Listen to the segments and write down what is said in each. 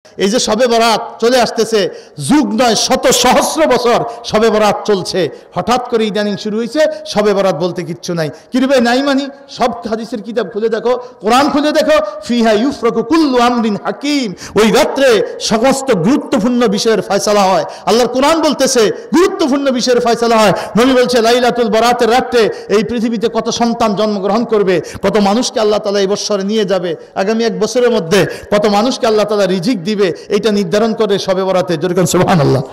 এই যে শবে বরাত চলে আসতেছে, যুগ নয় শত সহস্র বছর শবে বরাত চলছে, হঠাৎ করে ইদানিং শুরু হয়েছে শবে বরাত বলতে কিচ্ছু নাই। কিরবে নাই মানি? সব হাদিসের কিতাব খুলে দেখো, কোরআন খুলে দেখো, ফিহা ইউফরাকু কুল্লু আমরিন হাকিম, ওই রাত্রে সমস্ত গুরুত্বপূর্ণ বিষয়ের ফয়সালা হয়। আল্লাহর কোরআন বলতেছে গুরুত্বপূর্ণ বিষয়ের ফয়সালা হয়। নবী বলছে লাইলাতুল বরাতের রাত্রে এই পৃথিবীতে কত সন্তান জন্মগ্রহণ করবে, কত মানুষকে আল্লাহ তাআলা এই বছরে নিয়ে যাবে, আগামী এক বছরের মধ্যে কত মানুষকে আল্লাহ তাআলা রিজিক দিবে, এটা নির্ধারণ করে শবে বরাতে। যেরকম সুবহানাল্লাহ।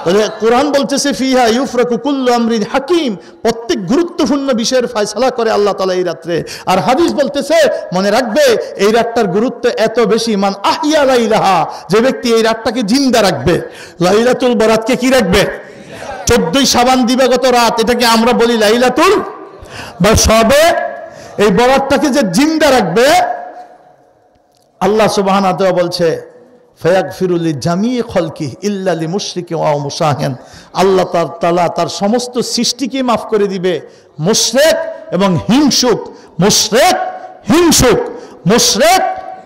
তাহলে কোরআন বলতেছে ফিহা ইউফরাকু কুল্লু আমরিন হাকিম, প্রত্যেক গুরুত্বপূর্ণ বিষয়ের ফয়সালা করে আল্লাহ তাআলা এই রাত্রে। আর হাদিস বলতেছে মনে রাখবে এই রাতটার গুরুত্ব এত বেশি, মান আহিয়া লাইলাহা, যে ব্যক্তি এই রাতটাকে জিন্দা রাখবে। লাইলাতুল বরাতকে কি রাখবে? 14ই শাবান দিবাগত রাত, এটাকে আমরা বলি লাইলাতুল বা শবে। এই বরাতটাকে যে জিন্দা রাখবে, আল্লাহ সুবহানাহু ওয়া তাআলা বলছে ফায়াগফিরুল জামিই খলকি ইল্লা লিমুশরিকি ওয়া মুশাহিন, আল্লাহ তাআলা তার সমস্ত সৃষ্টিকে মাফ করে দিবে মুশরিক এবং হিংসুক। মুশরিক হিংসুক, মুশরিক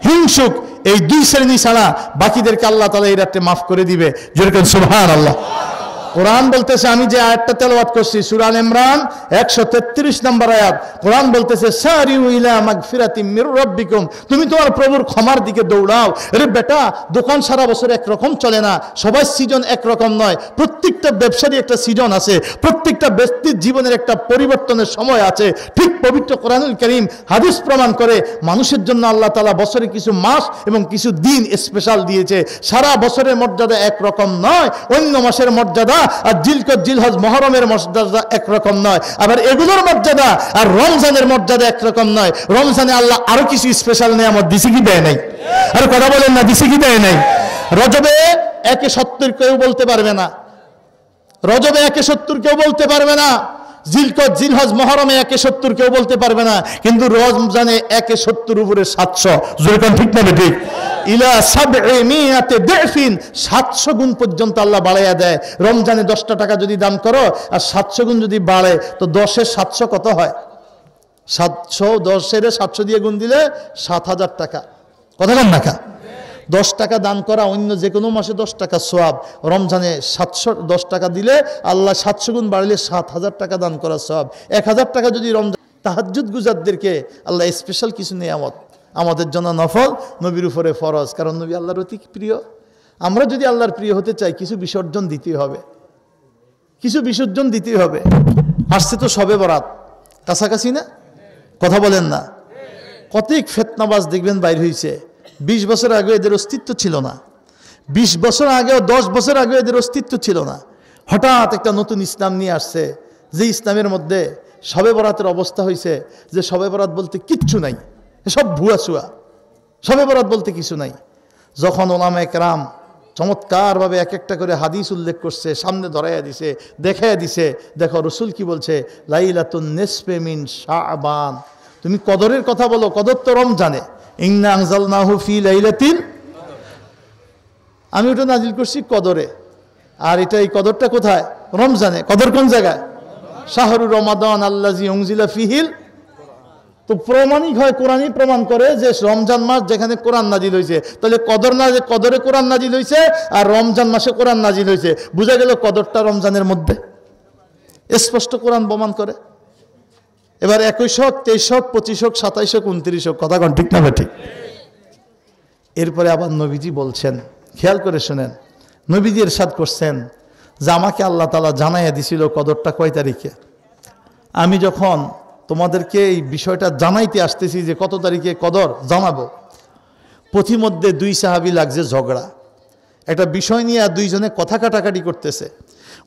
হিংসুক, এই দুই শ্রেণী ছাড়া বাকিদেরকে আল্লাহ তাআলা এই রাতে মাফ করে দিবে। যেরকম সুবহানাল্লাহ। কোরআন বলতেছে, আমি যে আয়াতটা তেলাওয়াত করছি সূরা আল ইমরান 133 নম্বর আয়াত, কোরআন বলতেছে সারিউ ইলা মাগফিরাতিম মির রাব্বিকুম, তুমি তোমার প্রভুর ক্ষমার দিকে দৌড়াও। আরে বেটা, দোকান সারা বছর একরকম চলে না, সবার সিজন একরকম নয়, প্রত্যেকটা ব্যবসারই একটা সিজন আছে, প্রত্যেকটা ব্যক্তির জীবনের একটা পরিবর্তনের সময় আছে। ঠিক পবিত্র কোরআনুল কারীম হাদিস প্রমাণ করে মানুষের জন্য আল্লাহ তাআলা বছরে কিছু মাস এবং কিছু দিন স্পেশাল দিয়েছে। সারা বছরের মর্যাদা একরকম নয়, অন্য মাসের মর্যাদা আর জিলকদ জিলহজ মুহররমের মর্যাদা একরকম নয়, আবার এগুলোর মর্যাদা আর রমজানের মর্যাদা একরকম নয়। রমজানে আল্লাহ আরো কিছু স্পেশাল নিয়ামত দিছে কি দেয় নাই? আর কথা বলেন না, দিছে কি দেয় নাই? রজবে 1/70 কেউ বলতে পারবে না, রজবে 1/70 কেউ বলতে পারবে না, জিলকদ জিলহজ মুহররমে 1/70 কেউ বলতে পারবে না, কিন্তু রমজানে 1/70 উপরে 700। যেরকম ঠিক না ঠিক? ইলা 700 দিফিন, 700 গুণ পর্যন্ত আল্লাহ বাড়াইয়া দেয়। রমজানে 10টা টাকা যদি দান করো আর 700 গুণ যদি বাড়ে, তো 10-এর 700 কত হয়? 710-এর 700 দিয়ে গুণ দিলে 7000 টাকা। কথা বল না কা? 10 টাকা দান করা অন্য যে কোনো মাসে 10 টাকা সওয়াব, রমজানে 710 টাকা দিলে আল্লাহ 700 গুণ বাড়লে 7000 টাকা দান করা সওয়াব। 1000 টাকা যদি রমজান তাহাজ্জুদ গুজারদেরকে আল্লাহ স্পেশাল কিছু নিয়ামত, আমাদের জন্য নফল, নবীর উপরে ফরজ, কারণ নবী আল্লাহর অতি প্রিয়। আমরা যদি আল্লাহর প্রিয় হতে চাই কিছু বিসর্জন দিতে হবে, কিছু বিসর্জন দিতে হবে। আসছে তো শবে বরাত, কাছাকাছি না? কথা বলেন না? কতই ফিতনাবাজ দেখবেন বাইর হয়েছে। 20 বছর আগে এদের অস্তিত্ব ছিল না, 20 বছর আগেও 10 বছর আগে এদের অস্তিত্ব ছিল না। হঠাৎ একটা নতুন ইসলাম নিয়ে আসছে, যে ইসলামের মধ্যে শবে বরাতের অবস্থা হয়েছে যে শবে বরাত বলতে কিচ্ছু নাই, সব ভুয়া সুয়া, শবে বরাত বলতে কিছু নাই। যখন ওলামায়ে কেরাম চমৎকারভাবে এক একটা করে হাদিস উল্লেখ করছে, সামনে ধরাইয়া দিছে, দেখাইয়া দিছে, দেখো রসুল কি বলছে, লাইলাতুন নিসফে মিন শাবান, তুমি কদরের কথা বলো, কদর তো রমজানে, ইন্না আনজালনাহু ফি লাইলাতিন, আমি ওটা নাজিল করছি কদরে, আর এটা এই কদরটা কোথায়? রমজানে। কদর কোন জায়গায়? শাহরু রমাদান আল্লাযী উনজিলা ফিহিল, তো প্রমাণিক হয়, কোরআনই প্রমাণ করে যে রমজান মাস যেখানে কোরআন নাজিল হয়েছে, তাহলে কদরে কোরআন নাজিল হয়েছে আর রমজান মাসে কোরআন নাজিল হয়েছে, বোঝা গেল কদরটা রমজানের মধ্যে, স্পষ্ট কোরআন প্রমাণ করে। এবার 21 হোক, 23 হোক, 25 হোক, 27 হোক, 29 হোক, কথা কোন ঠিক না ঠিক? এরপরে আবার নবীজি বলছেন, খেয়াল করে শুনেন, নবীজি ইরশাদ করছেন যে আমাকে আল্লাহ তাআলা জানাইয়া দিছিল কদরটা কয় তারিখে। আমি যখন তোমাদেরকে এই বিষয়টা জানাইতে আসতেছি যে কত তারিখে কদর জানাবো, পথিমধ্যে 2 সাহাবী লাগছে ঝগড়া, একটা বিষয় নিয়ে দুইজনে কথা কাটাকাটি করতেছে।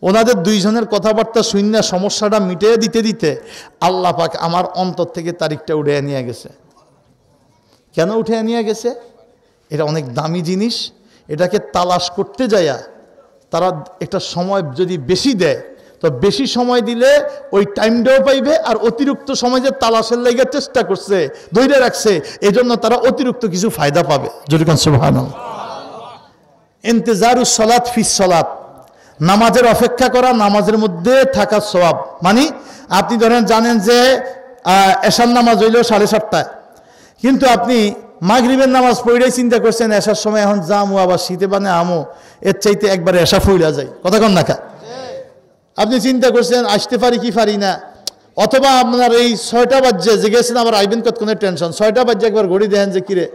ওনাদের দুইজনের কথাবার্তা শুনে সমস্যাটা মিটিয়ে দিতে দিতে আল্লাহ পাক আমার অন্তর থেকে তারিখটা উঠে নিয়ে গেছে। কেন উঠে নিয়ে গেছে? এটা অনেক দামি জিনিস, এটাকে তালাশ করতে যায়া তারা একটা সময় যদি বেশি দেয়, তো বেশি সময় দিলে ওই টাইমটাও পাইবে, আর অতিরিক্ত সময় যে তালাশের লাগা চেষ্টা করছে, ধৈর্য রাখছে, এজন্য তারা অতিরিক্ত কিছু ফায়দা পাবে। যেরকম সুবহানাল্লাহ। ইন্তেজারুস সালাত ফিস সালাত, নামাজের অপেক্ষা করা, নামাজের মধ্যে থাকা সওয়াব। মানে আপনি ধরেন জানেন যে এশার নামাজ হইল 7:30টায়, কিন্তু আপনি মাগরিবের নামাজ পড়েই চিন্তা করছেন এসার সময় এখন যামু আবার শীতে বানে আমো, এর চাইতে একবারে এসা ফইলা যায়, কথা কন না খা। আপনি চিন্তা করছেন আসতে পারি কি পারি না, অথবা আপনার এই 6টা বাজে যে গেছেন আবার আইবেন কতক্ষণের টেনশন, 6টা বাজে একবার ঘড়ি দেখেন যে কিরে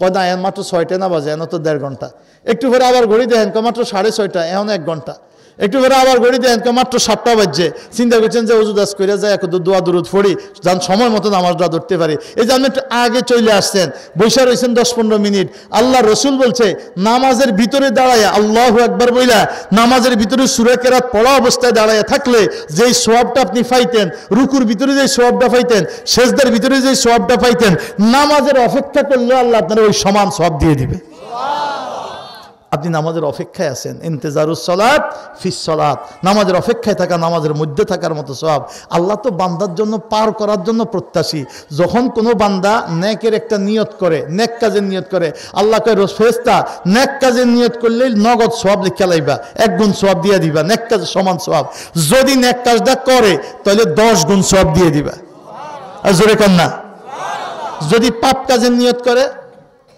কদা এখন মাত্র 6টা না বাজে, এখন তো 1.5 ঘন্টা। একটু পরে আবার ঘড়ি দেখেন মাত্র 6:30, এখন 1 ঘন্টা। একটু পরে আবার ঘড়ি দেখেন মাত্র 7টা বাজছে, চিন্তা করছেন যে ওজুদাস করে যায় একটু দোয়া দুরুদ পড়ি, যান সময় মতো নামাজটা ধরতে পারি। এই যে আপনি একটু আগে চলে আসছেন, বৈশা রয়েছেন 10-15 মিনিট। আল্লাহ রসুল বলছে নামাজের ভিতরে দাঁড়ায় আল্লাহু আকবার বইলা নামাজের ভিতরে সূরা কেরাত পড়া অবস্থায় দাঁড়ায় থাকলে যেই সওয়াবটা আপনি পাইতেন, রুকুর ভিতরে যে সওয়াবটা পাইতেন, সেজদার ভিতরে যে সওয়াবটা পাইতেন, নামাজের অপেক্ষা করলে আল্লাহ আপনার ওই সমান সওয়াব দিয়ে দিবে। আপনি নামাজের অপেক্ষায় আছেন, ইন্তেজারুস সালাত ফিস সালাত, নামাজের অপেক্ষায় থাকা, নামাজের মধ্যে থাকার মতো সওয়াব। আল্লাহ তো বান্দার জন্য পার করার জন্য প্রত্যাশী। যখন কোনো বান্দা নেকের একটা নিয়ত করে, নেক কাজের নিয়ত করে, আল্লাহ কয় ফেরেশতা নেক কাজের নিয়ত করলে নগদ সওয়াব লিখে লাইবা, 1 গুণ সওয়াব দিয়ে দিবা, নেক কাজের সমান সওয়াব। যদি নেক কাজটা করে তাহলে 10 গুণ সওয়াব দিয়ে দিবা। আর জোরে কর না। যদি পাপ কাজের নিয়ত করে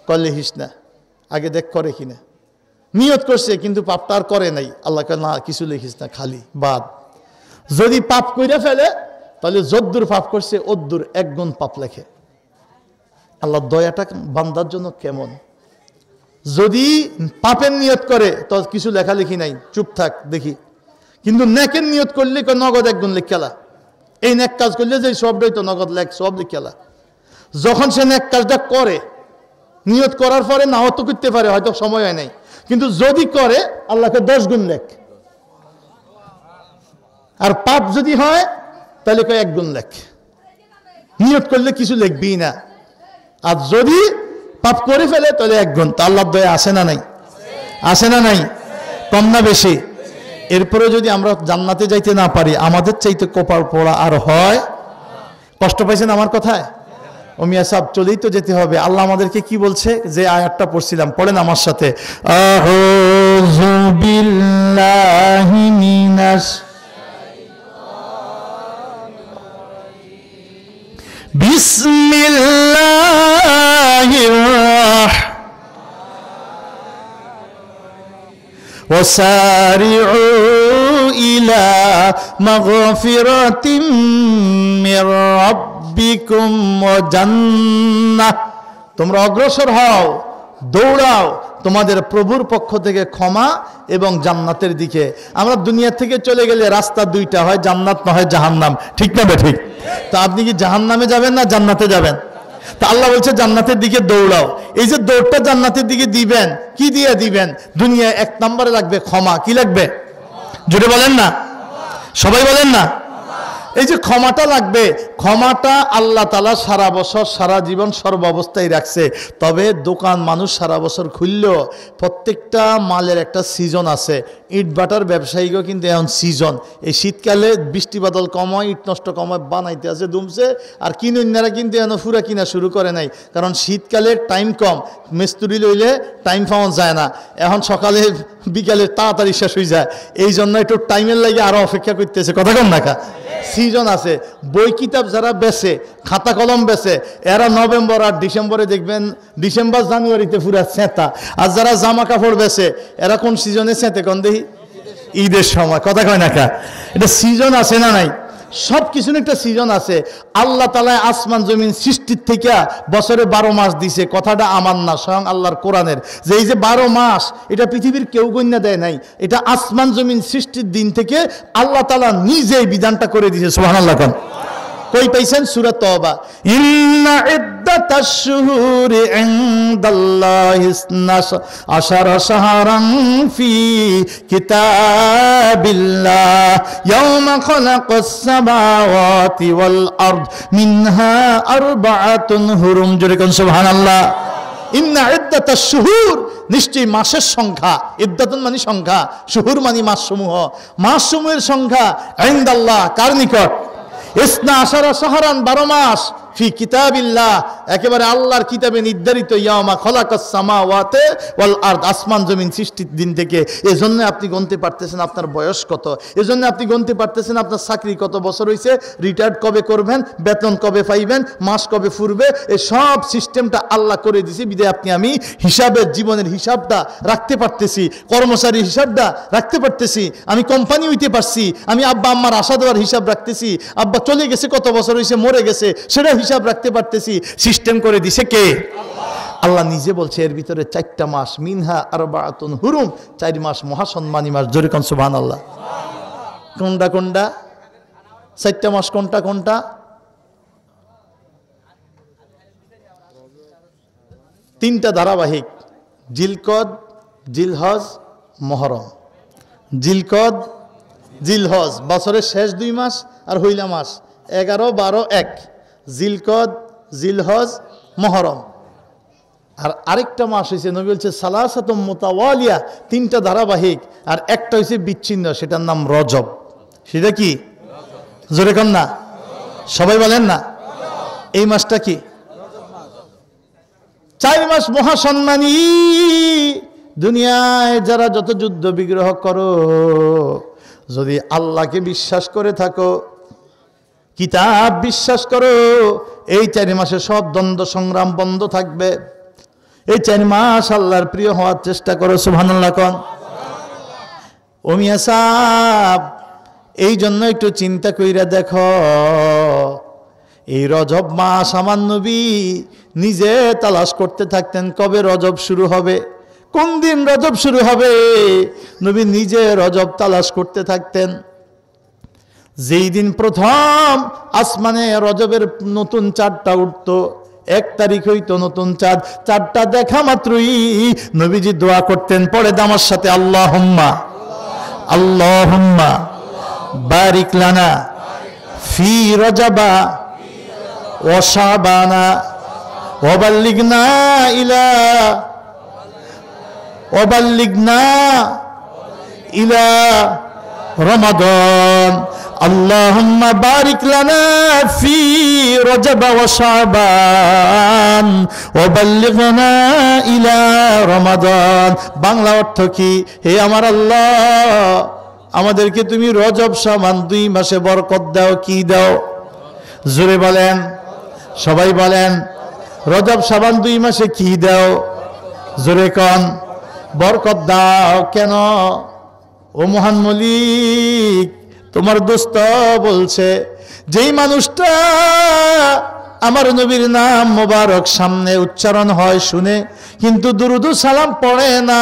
করলে হিস না, আগে দেখ করে কিনা। নিয়ত করছে কিন্তু পাপটা আর করে নাই, আল্লাহকে না কিছু লিখিস না, খালি বাদ। যদি পাপ কইরা ফেলে তাহলে যদ্দুর পাপ করছে অদ্দুর 1 গুণ পাপ লেখে। আল্লাহ দয়াটা বান্দার জন্য কেমন। যদি পাপের নিয়ত করে তো কিছু লেখালেখি নাই, চুপ থাক দেখি। কিন্তু নেকের নিয়ত করলে নগদ 1 গুণ লিখালা। এই নেক কাজ করলে যে সবটাই তো নগদ লেখ, সব লিখালা। যখন সে নেক কাজটা করে, নিয়ত করার পরে নাও তো করতে পারে, হয়তো সময় হয় নাই, কিন্তু যদি করে আল্লাহকে 10 গুণ লেখ। আর পাপ যদি হয় তাহলে 1 গুণ লেখ। নিয়ত করলে কিছু লিখবি না। আর যদি পাপ করে ফেলে তাহলে 1 গুণ। তা আল্লাহর দয়া আসে না নাই? আসে না নাই? কম না বেশি? এরপরে যদি আমরা জান্নাতে যাইতে না পারি, আমাদের চাইতে কপাল পোড়া আর হয়। কষ্ট পাইছেন আমার কথায়? ও মিয়া সাহেব চলেই তো যেতে হবে। আল্লাহ আমাদেরকে কি বলছে, যে আয়াতটা পড়ছিলাম, পড়েন আমার সাথে। আউযু বিল্লাহি মিনাশ বিসমিল্লাহির ওয়াসারিউ ইলা মাগফিরাতিম মির রাব্বিকুম ওয়া জান্নাহ। তোমরা অগ্রসর হও, দৌড়াও তোমাদের প্রভুর পক্ষ থেকে ক্ষমা এবং জান্নাতের দিকে। আমরা দুনিয়া থেকে চলে গেলে রাস্তা 2টা, হয় জান্নাত না হয় জাহান্নাম, ঠিক না বেঠিক? তা আপনি কি জাহান্নামে যাবেন না জান্নাতে যাবেন? তা আল্লাহ বলছে জান্নাতের দিকে দৌড়াও। এই যে দৌড়টা জান্নাতের দিকে দিবেন, কি দিয়ে দিবেন? দুনিয়া 1 নম্বরে লাগবে ক্ষমা। কি লাগবে? জোরে বলেন না, সবাই বলেন না। এই যে ক্ষমাটা লাগবে, ক্ষমাটা আল্লাহ তাআলা সারা বছর সারা জীবন সর্বাবস্থায় রাখছে। তবে দোকান মানুষ সারা বছর খুললেও প্রত্যেকটা মালের একটা সিজন আছে। ইট বাটার ব্যবসায়ীকেও কিন্তু এখন সিজন। এই শীতকালে বৃষ্টি বাদল কম হয়, ইট নষ্ট কম হয়, বানাইতে আছে দুমছে। আর কিনুন্যারা কিন্তু এখন ফুরা কিনা শুরু করে নাই, কারণ শীতকালে টাইম কম, মিস্ত্রি লইলে টাইম পাওয়া যায় না। এখন সকালে বিকালে তাড়াতাড়ি শেষ হয়ে যায়, এই জন্য একটু টাইমের লাগে আরো অপেক্ষা করতেছে, কথা কম না। সিজন আছে। বই কিতাব যারা বেচে, খাতা কলম বেচে, এরা নভেম্বর আর ডিসেম্বরে দেখবেন, ডিসেম্বর জানুয়ারিতে পুরা চেঁতা। আর যারা জামা কাপড় বেচে এরা কোন সিজনে চেঁতে কোন দেখি? ঈদের সময়, কথা কয় না কা? এটা সিজন আছে না নাই? সব কিছুর একটা সিজন আছে। আল্লাহ তাআলা আসমান জমিন সৃষ্টির থেকে বছরে 12 মাস দিছে। কথাটা আমার না, স্বয়ং আল্লাহর কোরআনের। যে এই যে 12 মাস, এটা পৃথিবীর কেউ গণ্য দেয় নাই, এটা আসমান জমিন সৃষ্টির দিন থেকে আল্লাহ তাআলা নিজেই বিধানটা করে দিয়েছে। সুবহানাল্লাহ। কোন কই পাইছেন? সূরা তওবা। ইন্না ইদ্দাতাশ শুহুরি ইনদাল্লাহি 12 শাহরান ফি কিতাবিল্লাহ ইয়াওমা খালাকাস সামাওয়াতি ওয়াল আরদ মিনহা আরবাআতুন হুরুম। জোরে কোন সুবহানাল্লাহ। ইন্না ইদ্দাতাশ শুহুর, নিশ্চয়ই মাসের সংখ্যা। ইদ্দাতুন মানে সংখ্যা, শুহুর মানে মাসসমূহ। মাসসমূহের সংখ্যা ইনদাল্লাহ, কার নিকট? 12 শাহরান, 12 মাস। ফি কিতাবিল্লাহ, একেবারে আল্লাহর কিতাবে নির্ধারিত, ইয়ামা খলাকাস সামাওয়াতি ওয়াল আরদ, আসমান জমিন সৃষ্টির দিন থেকে। এজন্য আপনি গুনতে পারতেছেন আপনার বয়স কত, এজন্য আপনি গুনতে পারতেছেন আপনার চাকরি কত বছর হয়েছে, রিটায়ার্ড কবে করবেন, বেতন কবে পাইবেন, মাস কবে ফুরবে, এই সব সিস্টেমটা আল্লাহ করে দিয়েছে। বিদায় আপনি আমি হিসাবের, জীবনের হিসাবটা রাখতে পারতেছি, কর্মচারীর হিসাবটা রাখতে পারতেছি, আমি কোম্পানি হইতে পারছি, আমি আব্বা আম্মার আশা দেওয়ার হিসাব রাখতেছি, আব্বা চলে গেছে কত বছর হয়েছে, মরে গেছে সেটা হিসাব রাখতে পারতেছি। সিস্টেম করে দিছে কে? আল্লাহ নিজে বলছে এর ভিতরে 4টা মাস, মিনহা আরবাআতুন হুরুম, 4 মাস মহাসম্মানী মাস। জোরে কোন সুবহানাল্লাহ। কোনটা কোনটা? 4টা মাস কোনটা কোনটা? তিনটা ধারাবাহিক, জিলকদ, জিলহজ, মহরম। জিলকদ, জিলহজ বছরের শেষ 2 মাস, আর হইলা মাস 11, 12, 1। জিলকদ, জিলহজ, মহরম। আর আরেকটা মাস হয়েছে, নবী বলছে সালাসাতুম মুতাওয়ালিয়া, 3টা ধারাবাহিক, আর একটা হয়েছে বিচ্ছিন্ন, সেটার নাম রজব। সেটা কি? জোরে কন না, সবাই বলেন না। এই মাসটা কি? 4 মাস মহাসম্মানী। দুনিয়ায় যারা যত যুদ্ধ বিগ্রহ করো, যদি আল্লাহকে বিশ্বাস করে থাকো, কিতাব বিশ্বাস করো, এই 4 মাসে সব দ্বন্দ্ব সংগ্রাম বন্ধ থাকবে। এই 4 মাস আল্লাহর প্রিয় হওয়ার চেষ্টা করো। সুবহানাল্লাহ কোন। ও মিয়া সাহেব, এই জন্য একটু চিন্তা কইরা দেখো, এই রজব মাস আমার নবী নিজে তালাশ করতে থাকতেন, কবে রজব শুরু হবে, কোন দিন রজব শুরু হবে। নবী নিজে রজব তালাশ করতে থাকতেন। যেই দিন প্রথম আসমানে রজবের নতুন চাঁদটা উঠতো, 1 তারিখ হইতো নতুন চাঁদ, চাঁদটা দেখা মাত্রই নবীজি দোয়া করতেন। পড়ে আমার সাথে, আল্লাহুম্মা আল্লাহুম্মা বারিক লানা ফি রজবা ওয়া শাবানা ওয়া বাল্লিগনা ইলা রমাদান। আল্লাহুম্মা বারিক লানা ফি রজব ওয়া শাবান ওয়া বাল্লিগনা ইলা রমাদান। বাংলা অর্থ কি? হে আমার আল্লাহ, আমাদেরকে তুমি রজব শাবান 2 মাসে বরকত দাও। কি দাও? জোরে বলেন, সবাই বলেন। রজব শাবান 2 মাসে কি দাও? জোরে কোন। বরকত দাও। কেন? ও মহান মালিক, তোমার দোস্ত বলছে, যেই মানুষটা আমার নবীর নাম মোবারক সামনে উচ্চারণ হয় শুনে, কিন্তু দুরুদ সালাম পড়ে না,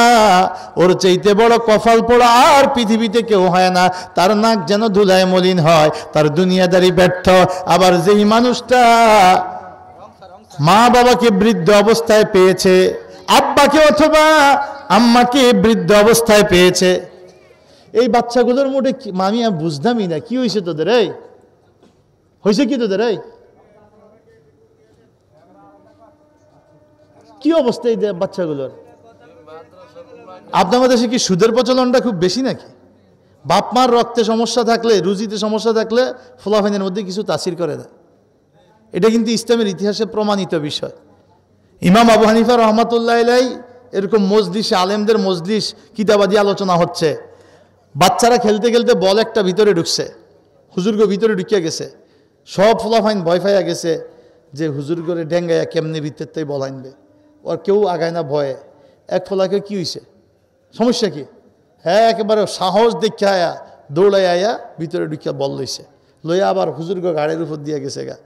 ওর চাইতে বড় কপাল পোড়া আর পৃথিবীতে কেউ হয় না। তার নাক যেন ধুলায় মলিন হয়, তার দুনিয়াদারি ব্যর্থ। আবার যেই মানুষটা মা বাবাকে বৃদ্ধ অবস্থায় পেয়েছে, আব্বাকে অথবা আম্মাকে বৃদ্ধ অবস্থায় পেয়েছে, এই বাচ্চাগুলোর মোটে আমি বুঝতামই না, কি হয়েছে তোদের? এই হয়েছে কি তোদের? এই কি অবস্থা এই বাচ্চাগুলোর? আপনাদের দেশে কি সুদের প্রচলনটা খুব বেশি নাকি? বাপ মার রক্তে সমস্যা থাকলে, রুজিতে সমস্যা থাকলে ফলাফাইনের মধ্যে কিছু তাসির করে দেয়। এটা কিন্তু ইসলামের ইতিহাসে প্রমাণিত বিষয়। ইমাম আবু হানিফা রহমাতুল্লাহ আলাইহি এরকম মজলিসে, আলেমদের মজলিস, কিতাবাদি আলোচনা হচ্ছে, বাচ্চারা খেলতে খেলতে বল একটা ভিতরে ঢুকছে, হুজুরগো ভিতরে ঢুকিয়া গেছে, সব ফলাফাইন ভয় পাইয়া গেছে যে হুজুর করে ডেঙ্গাইয়া কেমনে ভিতর থেকে বল আনবে, ওর কেউ আগায় না ভয়ে। এক ফলাকে কি হয়েছে, সমস্যা কি? হ্যাঁ, একেবারে সাহস দেখে আয়া দৌড়াই আয়া ভিতরে ঢুকিয়া বল লইছে, লইয়া আবার হুজুরগো গাড়ির উপর দিয়া গেছে গা।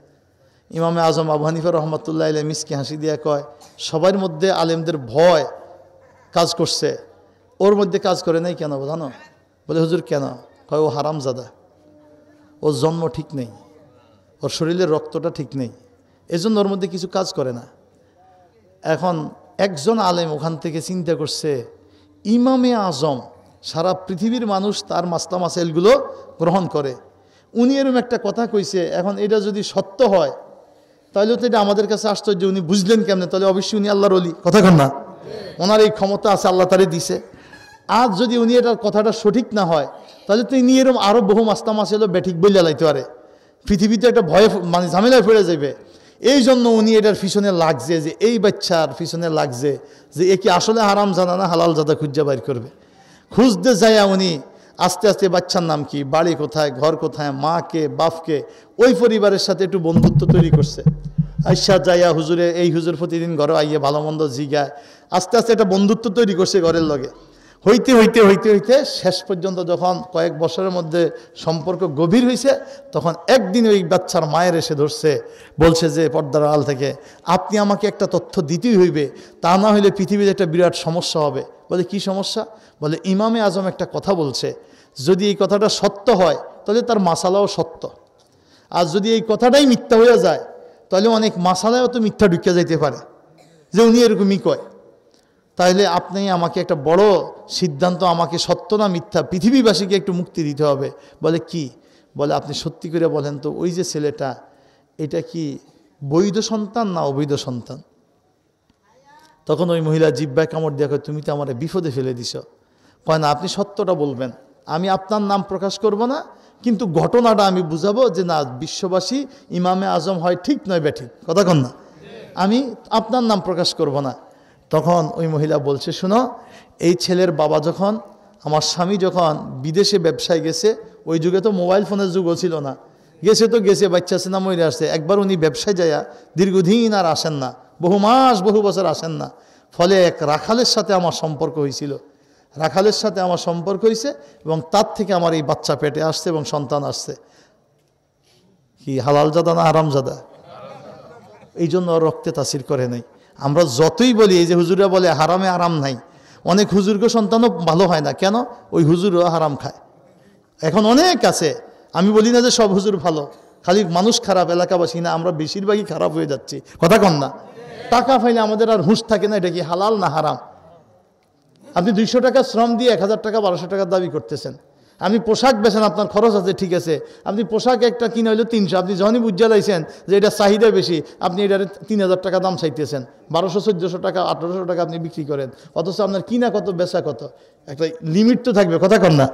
ইমামে আজম আবু হানিফা রহমতুল্লাহ আলাইহি মিসকে হাসি দিয়া কয়, সবার মধ্যে আলেমদের ভয় কাজ করছে, ওর মধ্যে কাজ করে নাই কেন জানো? বলে হুজুর কেন? কয় ও হারামজাদা, ওর জন্ম ঠিক নেই, ওর শরীরের রক্তটা ঠিক নেই, এজন্য ওর মধ্যে কিছু কাজ করে না। এখন একজন আলেম ওখান থেকে চিন্তা করছে, ইমামে আজম, সারা পৃথিবীর মানুষ তার মাসলা মাসাইলগুলো গ্রহণ করে, উনি এরকম একটা কথা কইছে। এখন এটা যদি সত্য হয় তাহলে তো এটা আমাদের কাছে আশ্চর্য, উনি বুঝলেন কেমনে? তাহলে অবশ্যই উনি আল্লাহর ওলি, কথা কন না? ওনার এই ক্ষমতা আছে, আল্লাহ তারে দিছে। আজ যদি উনি এটার কথাটা সঠিক না হয়, তাহলে তো ইনি এরকম আরও বহু মাস্তা মাস এলো বেঠিক বইলে লাইতে পারে, পৃথিবীতে একটা ভয়ে মানে ঝামেলায় ফেলে যাবে। এই জন্য উনি এটার পিছনে লাগছে, যে এই বাচ্চার পিছনে লাগছে যে এ কি আসলে হারাম জানা না হালাল জাদা খুঁজে বাইর করবে। খুঁজতে যাইয়া উনি আস্তে আস্তে বাচ্চার নাম কি, বাড়ি কোথায়, ঘর কোথায়, মাকে বাপকে, ওই পরিবারের সাথে একটু বন্ধুত্ব তৈরি করছে। আইসা যাইয়া হুজুরে, এই হুজুর প্রতিদিন ঘরে আইয়ে ভালো মন্দ জিগায়, আস্তে আস্তে একটা বন্ধুত্ব তৈরি করছে ঘরের লগে। হইতে হইতে হইতে হইতে শেষ পর্যন্ত যখন কয়েক বছরের মধ্যে সম্পর্ক গভীর হয়েছে, তখন একদিন ওই বাচ্চার মায়ের এসে ধরছে, বলছে যে পর্দার আড়াল থেকে, আপনি আমাকে একটা তথ্য দিতেই হইবে, তা না হইলে পৃথিবীতে একটা বিরাট সমস্যা হবে। বলে কি সমস্যা? বলে ইমামে আজম একটা কথা বলছে, যদি এই কথাটা সত্য হয় তাহলে তার মাসালাও সত্য, আর যদি এই কথাটাই মিথ্যা হয়ে যায় তাহলে অনেক মাসালায়ও তো মিথ্যা ঢুকে যাইতে পারে, যে উনি এরকমই কয়। তাহলে আপনি আমাকে একটা বড় সিদ্ধান্ত, আমাকে সত্য না মিথ্যা পৃথিবীবাসীকে একটু মুক্তি দিতে হবে। বলে কি? বলে আপনি সত্যি করে বলেন তো, ওই যে ছেলেটা, এটা কি বৈধ সন্তান না অবৈধ সন্তান? তখন ওই মহিলা জিহ্বায় কামড় দিয়ে কয়, তুমি তো আমার বিপদে ফেলে দিছ। কয় না, আপনি সত্যটা বলবেন, আমি আপনার নাম প্রকাশ করব না, কিন্তু ঘটনাটা আমি বুঝাবো যে না, বিশ্ববাসী ইমামে আজম হয় ঠিক নয় ব্যাঠিক, কথা কন না, আমি আপনার নাম প্রকাশ করব না। তখন ওই মহিলা বলছে, শোনো, এই ছেলের বাবা যখন, আমার স্বামী যখন বিদেশে ব্যবসায় গেছে, ওই যুগে তো মোবাইল ফোনের যুগও ছিল না, গেছে তো গেছে, বাচ্চা আছে না মরে আসছে, একবার উনি ব্যবসায় যাইয়া দীর্ঘদিন আর আসেন না, বহু মাস বহু বছর আসেন না। ফলে এক রাখালের সাথে আমার সম্পর্ক হয়েছিল, রাখালের সাথে আমার সম্পর্ক হয়েছে, এবং তার থেকে আমার এই বাচ্চা পেটে আসছে এবং সন্তান আসছে। কি হালাল জাদা না হারাম জাদা? এই জন্য রক্তে তাসির করে নাই। আমরা যতই বলি, এই যে হুজুরা বলে হারামে আরাম নাই, অনেক হুজুরকে সন্তানও ভালো হয় না, কেন? ওই হুজুরও হারাম খায়। এখন অনেক আছে, আমি বলি না যে সব হুজুর ভালো, খালি মানুষ খারাপ, এলাকাবাসী না, আমরা বেশিরভাগই খারাপ হয়ে যাচ্ছি, কথা কন না। টাকা পাইলে আমাদের আর হুঁশ থাকে না, এটা কি হালাল না হারাম। আপনি 200 টাকা শ্রম দিয়ে 1000 টাকা 1200 টাকার দাবি করতেছেন। আপনি পোশাক বেছেন, আপনার খরচ আছে, ঠিক আছে, আপনি পোশাক একটা কিনে হইলো 300, আপনি যখনই বুঝা লাইছেন যে এটা চাহিদা বেশি, আপনি এটার 3000 টাকা দাম চাইতেছেন, 1200-1400 টাকা 1800 টাকা আপনি বিক্রি করেন, অথচ আপনার কিনা কত বেচা কত, একটা লিমিট তো থাকবে, কথা কন না।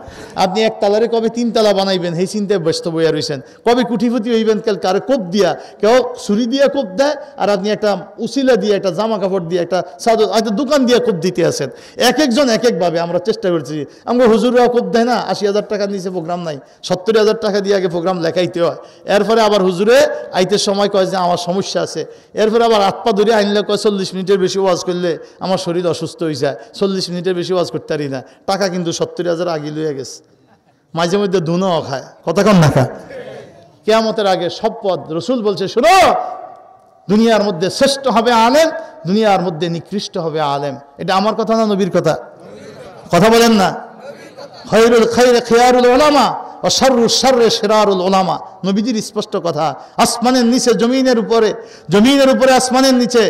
আপনি এক তালারে কবে 3 তালা বানাইবেন সেই চিন্তায় ব্যস্ত বইয়া রয়েছেন, কবে কুটিফুটি হইবেন, কারে কোপ দিয়া, কেউ ছুরি দিয়ে কোপ দেয়, আর আপনি একটা উসিলা দিয়ে, একটা জামা কাপড় দিয়ে, একটা চাদর, একটা দোকান দিয়ে কোপ দিতে আছেন। এক একজন এক একভাবে। আমরা চেষ্টা করছি, আমরা হুজুররাও কোপ দেয় না, 80,000 টাকা নিচে প্রোগ্রাম নাই, 70,000 টাকা দিয়ে আগে প্রোগ্রাম লেখাইতে হয়, এরপরে আবার হুজুরে আইতে সময় কয় যে আমার সমস্যা আছে, এরপরে আবার হাত পা ধরে আইনলে কয় 40 মিনিটের বেশি ওয়াজ করলে আমার শরীর অসুস্থ হয়ে যায়, 40 মিনিটের বেশি ওয়াজ করতে পারি না। টাকা কিন্তু 70,000 আগে লইয়া গেছে, মাঝে মধ্যে ধুনাও খায়, কথা কন না খায়। কিয়ামতের আগে সব পদ রসুল বলছে, শোনো, দুনিয়ার মধ্যে শ্রেষ্ঠ হবে আলেম, দুনিয়ার মধ্যে নিকৃষ্ট হবে আলেম। এটা আমার কথা না নবীর কথা? কথা বলেন না। খায়রুল খায়রে খিয়ারুল উলামা ও শাররুশ শাররে শিরারুল উলামা, নবীজির স্পষ্ট কথা। আসমানের নিচে জমিনের উপরে, জমিনের উপরে আসমানের নিচে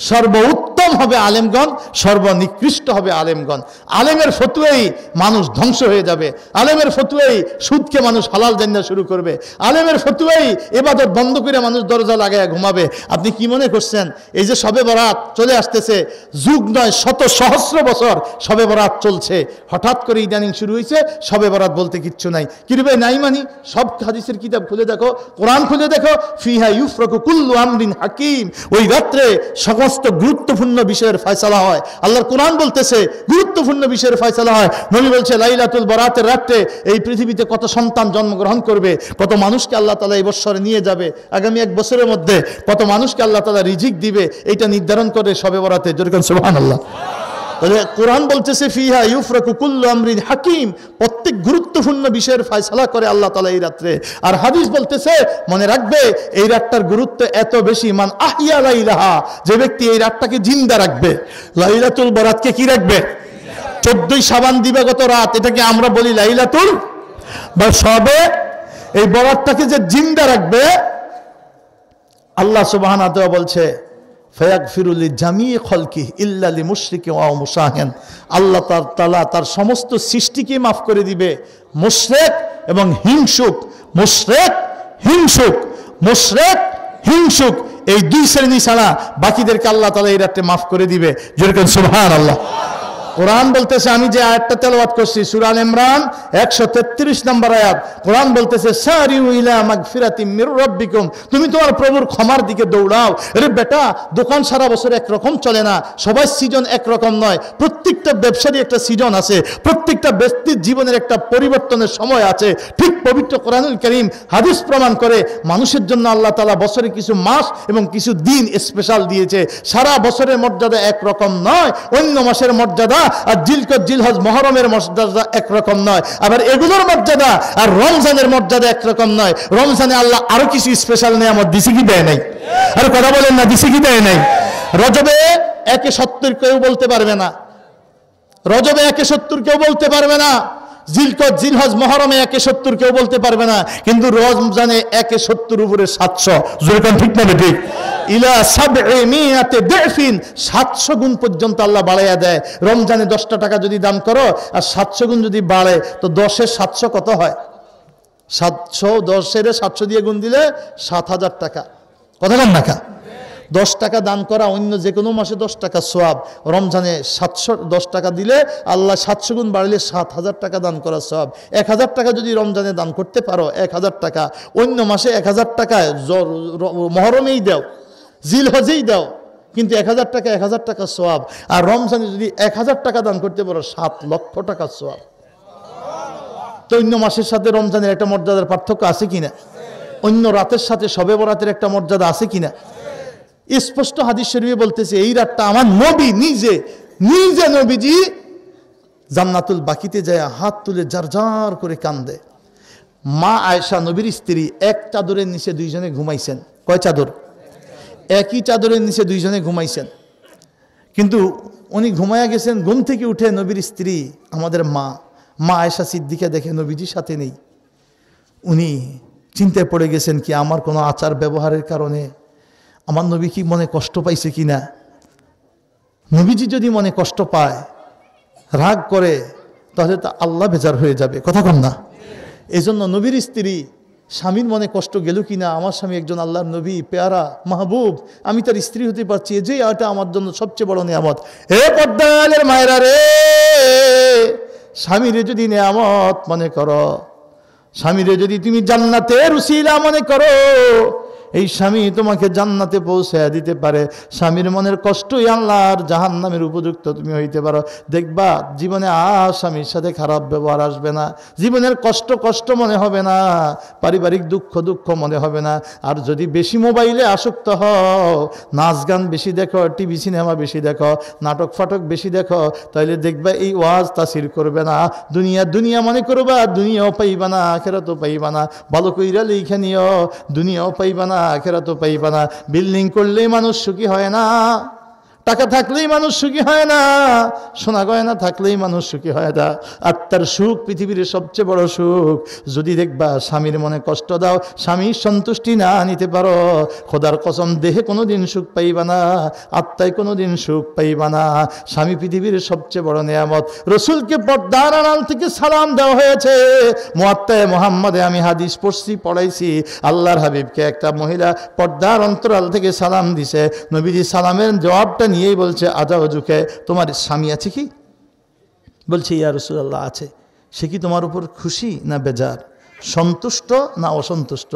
সর্বোত্তম হবে আলেমগণ, সর্বনিকৃষ্ট হবে আলেমগণ। আলেমের ফতুয়াই মানুষ ধ্বংস হয়ে যাবে, আলেমের ফতুয়াই সুদকে মানুষ হালাল জানা শুরু করবে, আলেমের ফতুয়াই ইবাদত বন্ধ করে মানুষ দরজা লাগায় ঘুমাবে। আপনি কি মনে করছেন এই যে শবে বরাত চলে আসতেছে, যুগ নয় শত সহস্র বছর শবে বরাত চলছে, হঠাৎ করে ইদানিং শুরু হয়েছে শবে বরাত বলতে কিচ্ছু নাই? কিরবে নাই মানি? সব হাদিসের কিতাব খুলে দেখো, কোরআন খুলে দেখো, ফিহা ইউফরাকু কুল্লু আমরিন হাকিম, ওই রাত্রে সমস্ত গুরুত্বপূর্ণ বিষয়ের ফয়সালা হয়। আল্লাহর কোরআন বলতেছে গুরুত্বপূর্ণ বিষয়ের ফয়সালা হয়। নবী বলছে লাইলাতুল বরাতের রাত্রে এই পৃথিবীতে কত সন্তান জন্মগ্রহণ করবে, কত মানুষকে আল্লাহ তাআলা এই বছরে নিয়ে যাবে, আগামী 1 বছরের মধ্যে কত মানুষকে আল্লাহ তাআলা রিজিক দিবে, এটা নির্ধারণ করে শবে বরাতে। যেরকম সুবহানাল্লাহ। কোরআন বলতেছে ফিহা ইউফরাকু কুল্লু আমরিন হাকিম, প্রত্যেক গুরুত্বপূর্ণ বিষয়ের ফয়সালা করে আল্লাহ তাআলা এই রাত্রে। আর হাদিস বলতেছে, মনে রাখবে এই রাতটার গুরুত্ব এত বেশি, মান আহিয়া লাইলাহা, যে ব্যক্তি এই রাতটাকে জিন্দা রাখবে। লাইলাতুল বরাতকে কি রাখবে? 14ই শাবান দিবাগত রাত, এটাকে আমরা বলি লাইলাতুল বা শবে। এই বরাতটাকে যে জিন্দা রাখবে, আল্লাহ সুবহানাহু ওয়া তাআলা বলছে ফায়াগফিরুল জামিই খলকি ইল্লা লিমুশরিকি ওয়া মুশাহিন, আল্লাহ তাআলা তার সমস্ত সৃষ্টিকে মাফ করে দিবে মুশরিক এবং হিংসুক। মুশরিক হিংসুক, মুশরিক হিংসুক, এই 2 শ্রেণী ছাড়া বাকিদেরকে আল্লাহ তাআলা এই রাতে মাফ করে দিবে। যেরকম সুবহানাল্লাহ। কোরআন বলতেছে, আমি যে আয়াতটা তেলাওয়াত করছি সূরা আল ইমরান 133 নম্বর আয়াত, কোরআন বলতেছে সারিউ ইলা মাগফিরাতিম মির রাব্বিকুম, তুমি তোমার প্রভুর ক্ষমার দিকে দৌড়াও। আরে বেটা, দোকান সারা বছর একরকম চলে না, সবার সিজন একরকম নয়, প্রত্যেকটা ব্যবসারই একটা সিজন আছে, প্রত্যেকটা ব্যক্তির জীবনের একটা পরিবর্তনের সময় আছে। ঠিক পবিত্র কোরআনুল কারীম হাদিস প্রমাণ করে মানুষের জন্য আল্লাহ তাআলা বছরে কিছু মাস এবং কিছু দিন স্পেশাল দিয়েছে। সারা বছরের মর্যাদা একরকম নয়, অন্য মাসের মর্যাদা আর জিলকদ জিলহজ মুহররমের মর্যাদা একরকম নয়, আবার এগুলোর মর্যাদা আর রমজানের মর্যাদা একরকম নয়। রমজানে আল্লাহ আরো কিছু স্পেশাল নিয়ামত দিছে কি দেয় নাই? আর কথা বলেন না, দিছে কি দেয় নাই? রজবে 170 কেউ বলতে পারবে না, রজবে 170 কেউ বলতে পারবে না, জিলকদ জিলহজ মুহররমে 170 কেউ বলতে পারবে না, কিন্তু রমজানে 170 উপরে 700। যেরকম ঠিক না ঠিক? ইলা 700 দিফিন, 700 গুণ পর্যন্ত আল্লাহ বাড়াইয়া দেয়। রমজানে 10টা টাকা যদি দান করো আর 700 গুণ যদি বাড়ে, তো 10 এর 700 কত হয়? 710 এর 700 দিয়ে গুণ দিলে 7000 টাকা। কথা বল না কা? 10 টাকা দান করা অন্য যে কোনো মাসে 10 টাকা সওয়াব, রমজানে 710 টাকা দিলে আল্লাহ 700 গুণ বাড়লে 7000 টাকা দান করা সওয়াব। 1000 টাকা যদি রমজানে দান করতে পারো, 1000 টাকা, অন্য মাসে 1000 টাকা মুহররমেই দাও, জিলহজেই দাও, কিন্তু 1000 টাকা 1000 টাকা সওয়াব। আর রমজানে যদি 1000 টাকা দান করতে পারো, 7 লক্ষ টাকা সওয়াব। তো অন্য মাসের সাথে রমজানের একটা মর্যাদার পার্থক্য আছে কিনা? অন্য রাতের সাথে শবে বরাতের একটা মর্যাদা আছে কিনা? স্পষ্ট হাদিস শরীফে বলতেছে, এই রাতটা আমার নবী নিজে নবীজি জান্নাতুল বাকিতে যায় হাত তুলে জারজার করে কান্দে। মা আয়েশা নবীর স্ত্রী এক চাদরের নিচে দুইজনে ঘুমাইছেন। কয় চাদর? একই চাদরের নিচে দুইজনে ঘুমাইছেন, কিন্তু উনি ঘুমায়া গেছেন, ঘুম থেকে উঠে নবীর স্ত্রী আমাদের মা আয়েশা সিদ্দিকা দেখে নবীজির সাথে নেই। উনি চিন্তায় পড়ে গেছেন, কি আমার কোনো আচার ব্যবহারের কারণে আমার নবী কি মনে কষ্ট পাইছে কিনা? নবীজি যদি মনে কষ্ট পায়, রাগ করে, তাহলে তা আল্লাহ বেজার হয়ে যাবে। কথা কন না? এই জন্য নবীর স্ত্রী স্বামীর মনে কষ্ট গেল কিনা, আমার স্বামী একজন আল্লাহর নবী, পেয়ারা মাহবুব, আমি তার স্ত্রী হতে পারছি, যে এটা আমার জন্য সবচেয়ে বড় নিয়ামত। হে পর্দালের মায়েরা রে, স্বামীরে যদি নিয়ামত মনে করো, স্বামীরে যদি তুমি জান্নাতের উসিলা মনে করো, এই স্বামী তোমাকে জান্নাতে পৌঁছায় দিতে পারে। স্বামীর মনের কষ্টই আল্লাহর জাহান্নামের উপযুক্ত তুমি হইতে পারো। দেখবা জীবনে আর স্বামীর সাথে খারাপ ব্যবহার আসবে না, জীবনের কষ্ট মনে হবে না, পারিবারিক দুঃখ মনে হবে না। আর যদি বেশি মোবাইলে আসক্ত হও, নাচ গান বেশি দেখো, টিভি সিনেমা বেশি দেখো, নাটক ফাটক বেশি দেখো, তাহলে দেখবা এই ওয়াজ তাসির করবে না। দুনিয়া মনে করবা, দুনিয়াও পাইবা না, আখিরাতও পাইবা না। ভালো কইরা লিখে নিও, দুনিয়াও পাইবা না, আখিরাতও পাইবা না। বিল্ডিং করলেই মানুষ সুখী হয় না, টাকা থাকলেই মানুষ সুখী হয় না, সোনা গয়না থাকলেই মানুষ সুখী হয় না। আত্মার সুখ পৃথিবীর সবচেয়ে বড় সুখ। যদি দেখবা স্বামীর মনে কষ্ট দাও, স্বামীর সন্তুষ্টি না নিতে পারো, খোদার কসম দেহে কোনোদিন সুখ পাইবা না, আত্মায় কোনোদিন সুখ পাইবা না। স্বামী পৃথিবীর সবচেয়ে বড় নিয়ামত। রসুলকে পর্দার আড়াল থেকে সালাম দেওয়া হয়েছে। মুয়াত্তায়ে মুহাম্মাদে আমি হাদিস পড়াইছি, আল্লাহর হাবিবকে একটা মহিলা পর্দার অন্তরাল থেকে সালাম দিছে। নবীজি সালামের জবাবটা নিয়েই বলছে, আজা হুজুকে, তোমার স্বামী আছে কি? বলছে, ইয়া রাসূলুল্লাহ আছে। সে কি তোমার উপর খুশি না বেজার, সন্তুষ্ট না অসন্তুষ্ট?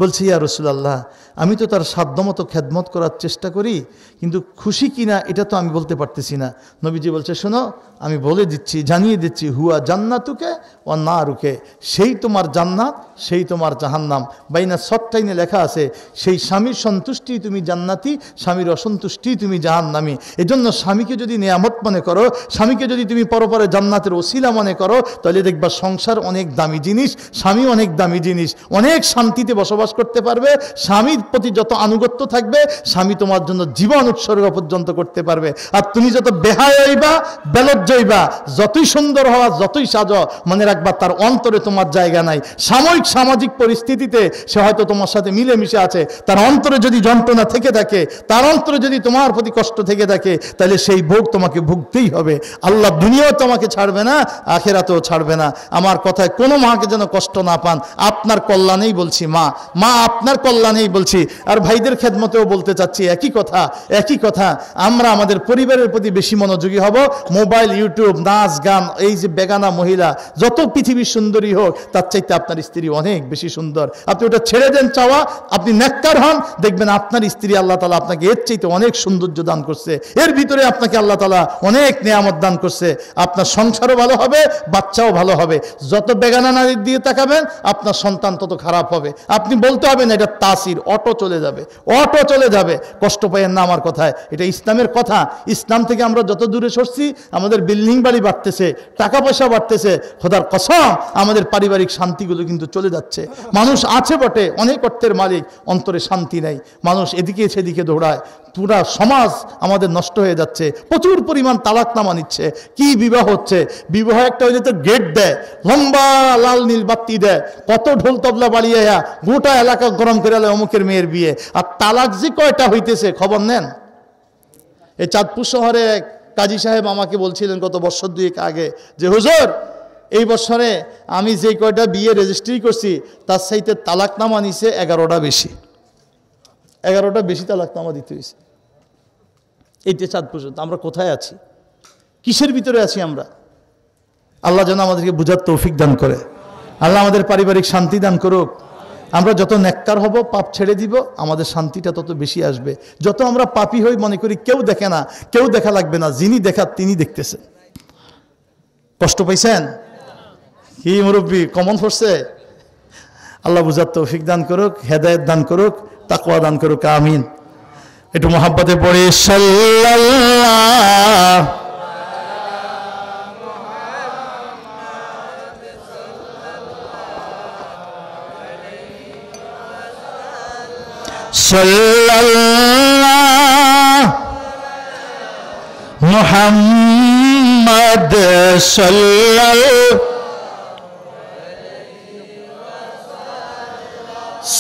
বলছে, ইয়া রাসূলুল্লাহ, আমি তো তার সাধ্যমতো খেদমত করার চেষ্টা করি, কিন্তু খুশি কিনা এটা তো আমি বলতে পারতেছি না। নবীজি বলছে, শোনো, আমি বলে দিচ্ছি, জানিয়ে দিচ্ছি, হুয়া জান্নাতুকে ও নারুকে, সেই তোমার জান্নাত, সেই তোমার জাহান্নাম। বাইনা সত্তাইনে লেখা আছে, সেই স্বামীর সন্তুষ্টি তুমি জান্নাতি, স্বামীর অসন্তুষ্টি তুমি জাহান্নামী। এজন্য স্বামীকে যদি নিয়ামত মনে করো, স্বামীকে যদি তুমি পরপরে জান্নাতের ওসিলা মনে করো, তাহলে দেখবা সংসার অনেক দামি জিনিস, স্বামী অনেক দামি জিনিস, অনেক শান্তিতে বসবাস করতে পারবে। স্বামীর প্রতি যত আনুগত্য থাকবে, স্বামী তোমার জন্য জীবন উৎসর্গ পর্যন্ত করতে পারবে। আর তুমি যত বেহায় হইবা, বেলজ্জ হইবা, যতই সুন্দর হওয়া, যতই সাজো, মনে রাখবা তার অন্তরে তোমার জায়গা নাই। সাময়িক সামাজিক পরিস্থিতিতে সে হয়তো তোমার সাথে মিলেমিশে আছে, তার অন্তরে যদি যন্ত্রণা থেকে থাকে, তার অন্তরে যদি তোমার প্রতি কষ্ট থেকে থাকে, তাহলে সেই ভোগ তোমাকে ভুগতেই হবে। আল্লাহ দুনিয়াও তোমাকে ছাড়বে না, আখিরাতেও ছাড়বে না। আমার কথায় কোনো মাকে যেন কষ্ট না পান, আপনার কল্যাণেই বলছি। মা মা আপনার কল্যাণেই বলছি, আর ভাইদের খেদমতেও বলতে চাচ্ছি একই কথা। আমরা আমাদের পরিবারের প্রতি বেশি মনোযোগী হব। মোবাইল, ইউটিউব, নাচ গান, এই যে বেগানা মহিলা যত পৃথিবীর সুন্দরী হোক তার চাইতে আপনার স্ত্রী অনেক বেশি সুন্দর। আপনি ওটা ছেড়ে দেন চাওয়া, আপনি নেককার হন, দেখবেন আপনার স্ত্রী আল্লাহ তাআলা আপনাকে এর চাইতে অনেক সৌন্দর্য দান করছে, এর ভিতরে আপনাকে আল্লাহ তাআলা অনেক নেয়ামত দান করছে। আপনার সংসারও ভালো হবে, বাচ্চাও ভালো হবে। যত বেগানা নারীর দিয়ে তাকাবেন আপনার সন্তান তত খারাপ হবে। আপনি বলতে হবে না এটা তাসির, অটো চলে যাবে। কষ্ট পাইয়েন না আমার কথায়, এটা ইসলামের কথা। ইসলাম থেকে আমরা যত দূরে সরছি আমাদের বিল্ডিং বাড়ি বাড়তেছে, টাকা পয়সা বাড়তেছে, খোদার কসম আমাদের পারিবারিক শান্তিগুলো কিন্তু চলে যাচ্ছে। মানুষ আছে বটে, অনেক অর্থের মালিক, অন্তরে শান্তি নাই, মানুষ এদিকে সেদিকে দৌড়ায়, পুরা সমাজ আমাদের নষ্ট হয়ে যাচ্ছে। প্রচুর পরিমাণ তালাকনামা নিচ্ছে। কি বিবাহ হচ্ছে? বিবাহ একটা হয়ে যেতে গেট দেয়, লম্বা লাল নীল বাতি দেয়, কত ঢোল তবলা বাড়িয়ে গোটা এলাকা গরম করে অমুকের মেয়ের বিয়ে। আর তালাক যে কয়টা হইতেছে খবর নেন? এই চাঁদপুর শহরে কাজী সাহেব আমাকে বলছিলেন গত বছর 2 আগে যে হুজুর এই বছরে আমি যে কয়টা বিয়ে রেজিস্ট্রি করছি তার চাইতে তালাকনামা নিছে 11টা বেশি তালাকনামা দিতে হয়েছে। এইটা চাঁদপুর। আমরা কোথায় আছি? কিসের ভিতরে আছি আমরা? আল্লাহ যেন আমাদেরকে বুঝার তৌফিক দান করে, আল্লাহ আমাদের পারিবারিক শান্তি দান করুক। আমরা যত নেককার হব, পাপ ছেড়ে দিব, আমাদের শান্তিটা তত বেশি আসবে। যত আমরা পাপী হই মনে করি কেউ দেখে না, কেউ দেখা লাগবে না, যিনি দেখার তিনি দেখতেছেন। কষ্ট পাইছেন কি মুরব্বী? কমন পড়ছে? আল্লাহ বুঝার তৌফিক দান করুক, হেদায়েত দান করুক, তাকওয়া দান করুক, আমিন। একটু মহাব্বতে পড়ে সাল্লাল্লাহু মুহাম্মদ সাল্লাল্লাহু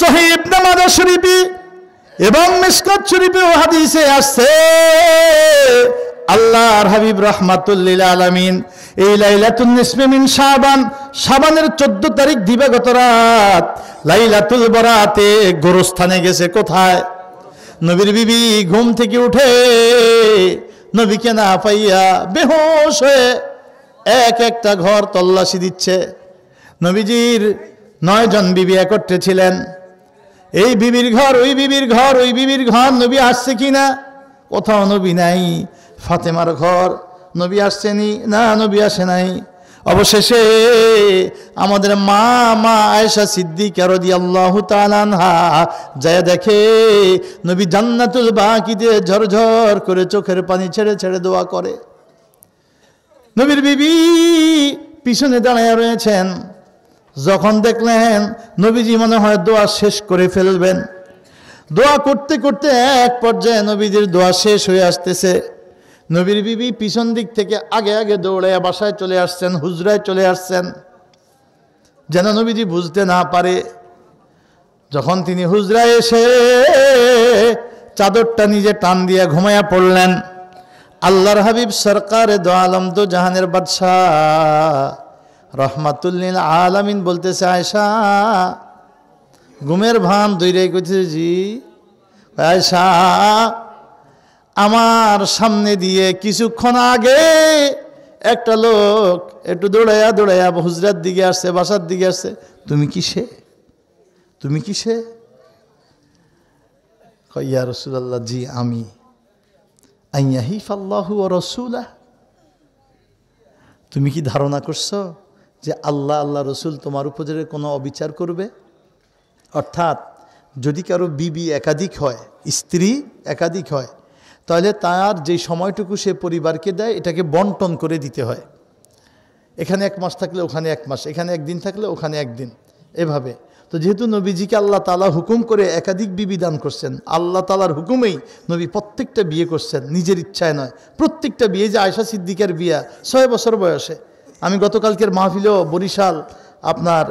সহিহ ইবনে মাজাহ শরীফে এবং মিশকাত শরীফে ও হাদিসে আসছে আল্লাহর হাবিব রাহমাতুল লিল আলামিন এই লাইলাতুন নিসফি মিন শাবানের 14 তারিখ দিবাগত রাত লাইলাতুল বরাতে গোরস্থানে গেছে। কোথায়? নবীর বিবি ঘুম থেকে উঠে নবীকে না পাইয়া বেহুশ হয়ে একটা ঘর তল্লাশি দিচ্ছে। নবীজির 9 জন বিবি একত্রে ছিলেন। এই বিবির ঘর, ওই বিবির ঘর, ওই বিবির ঘর, নবী আসছে কিনা? কোথাও নবী নাই। ফাতেমার ঘর, নবী আসছেনি না, নবী আসে নাই। অবশেষে আমাদের মা আয়েশা সিদ্দিকা রাদিয়াল্লাহু তাআলা আনহা যায় দেখে নবী জান্নাতুল বাকিতে ঝরঝর করে চোখের পানি ছেড়ে ছেড়ে দোয়া করে। নবীর বিবি পিছনে দাঁড়ায় রয়েছেন। যখন দেখলেন নবীজি মনে হয় দোয়া শেষ করে ফেলবেন, দোয়া করতে করতে এক পর্যায়ে নবীজির দোয়া শেষ হয়ে আসতেছে। নবীর বিবি পিছন দিক থেকে আগে আগে দৌড়ে বাসায় চলে আসছেন, হুজরায় চলে আসছেন, যেন নবীজি বুঝতে না পারে। যখন তিনি হুজরায় এসে চাদরটা নিজে টান দিয়ে ঘুমায়া পড়লেন, আল্লাহর হাবিব সরকারে দো আলম দো জাহানের বাদশাহ রহমাতুল লিল আলামিন বলতেছে, আয়েশা ঘুমের ভান দইরে কইতেছে, জি আয়েশা আমার সামনে দিয়ে কিছুক্ষণ আগে একটা লোক একটু দৌড়াইয়া হুজরার দিকে আসছে, বাসার দিকে আসছে। তুমি কিসে? ইয়া রাসূলুল্লাহ, জি আমি। আইয়াহিফাল্লাহু ওয়া রাসূলাহ, তুমি কি ধারণা করছো যে আল্লাহ রসুল তোমার উপরে কোনো অবিচার করবে? অর্থাৎ যদি কারো বিবি একাধিক হয়, স্ত্রী একাধিক হয়, তাহলে তার যে সময়টুকু সে পরিবারকে দেয় এটাকে বন্টন করে দিতে হয়। এখানে 1 মাস থাকলে ওখানে 1 মাস, এখানে 1 দিন থাকলে ওখানে 1 দিন, এভাবে। তো যেহেতু নবীজিকে আল্লাহ তাআলা হুকুম করে একাধিক বিবি দান করছেন, আল্লাহ তাআলার হুকুমেই নবী প্রত্যেকটা বিয়ে করছেন, নিজের ইচ্ছায় নয়। প্রত্যেকটা বিয়ে, যে আয়েশা সিদ্দিকার বিয়া 6 বছর বয়সে, আমি গতকালকের মাহফিলেও বরিশাল আপনার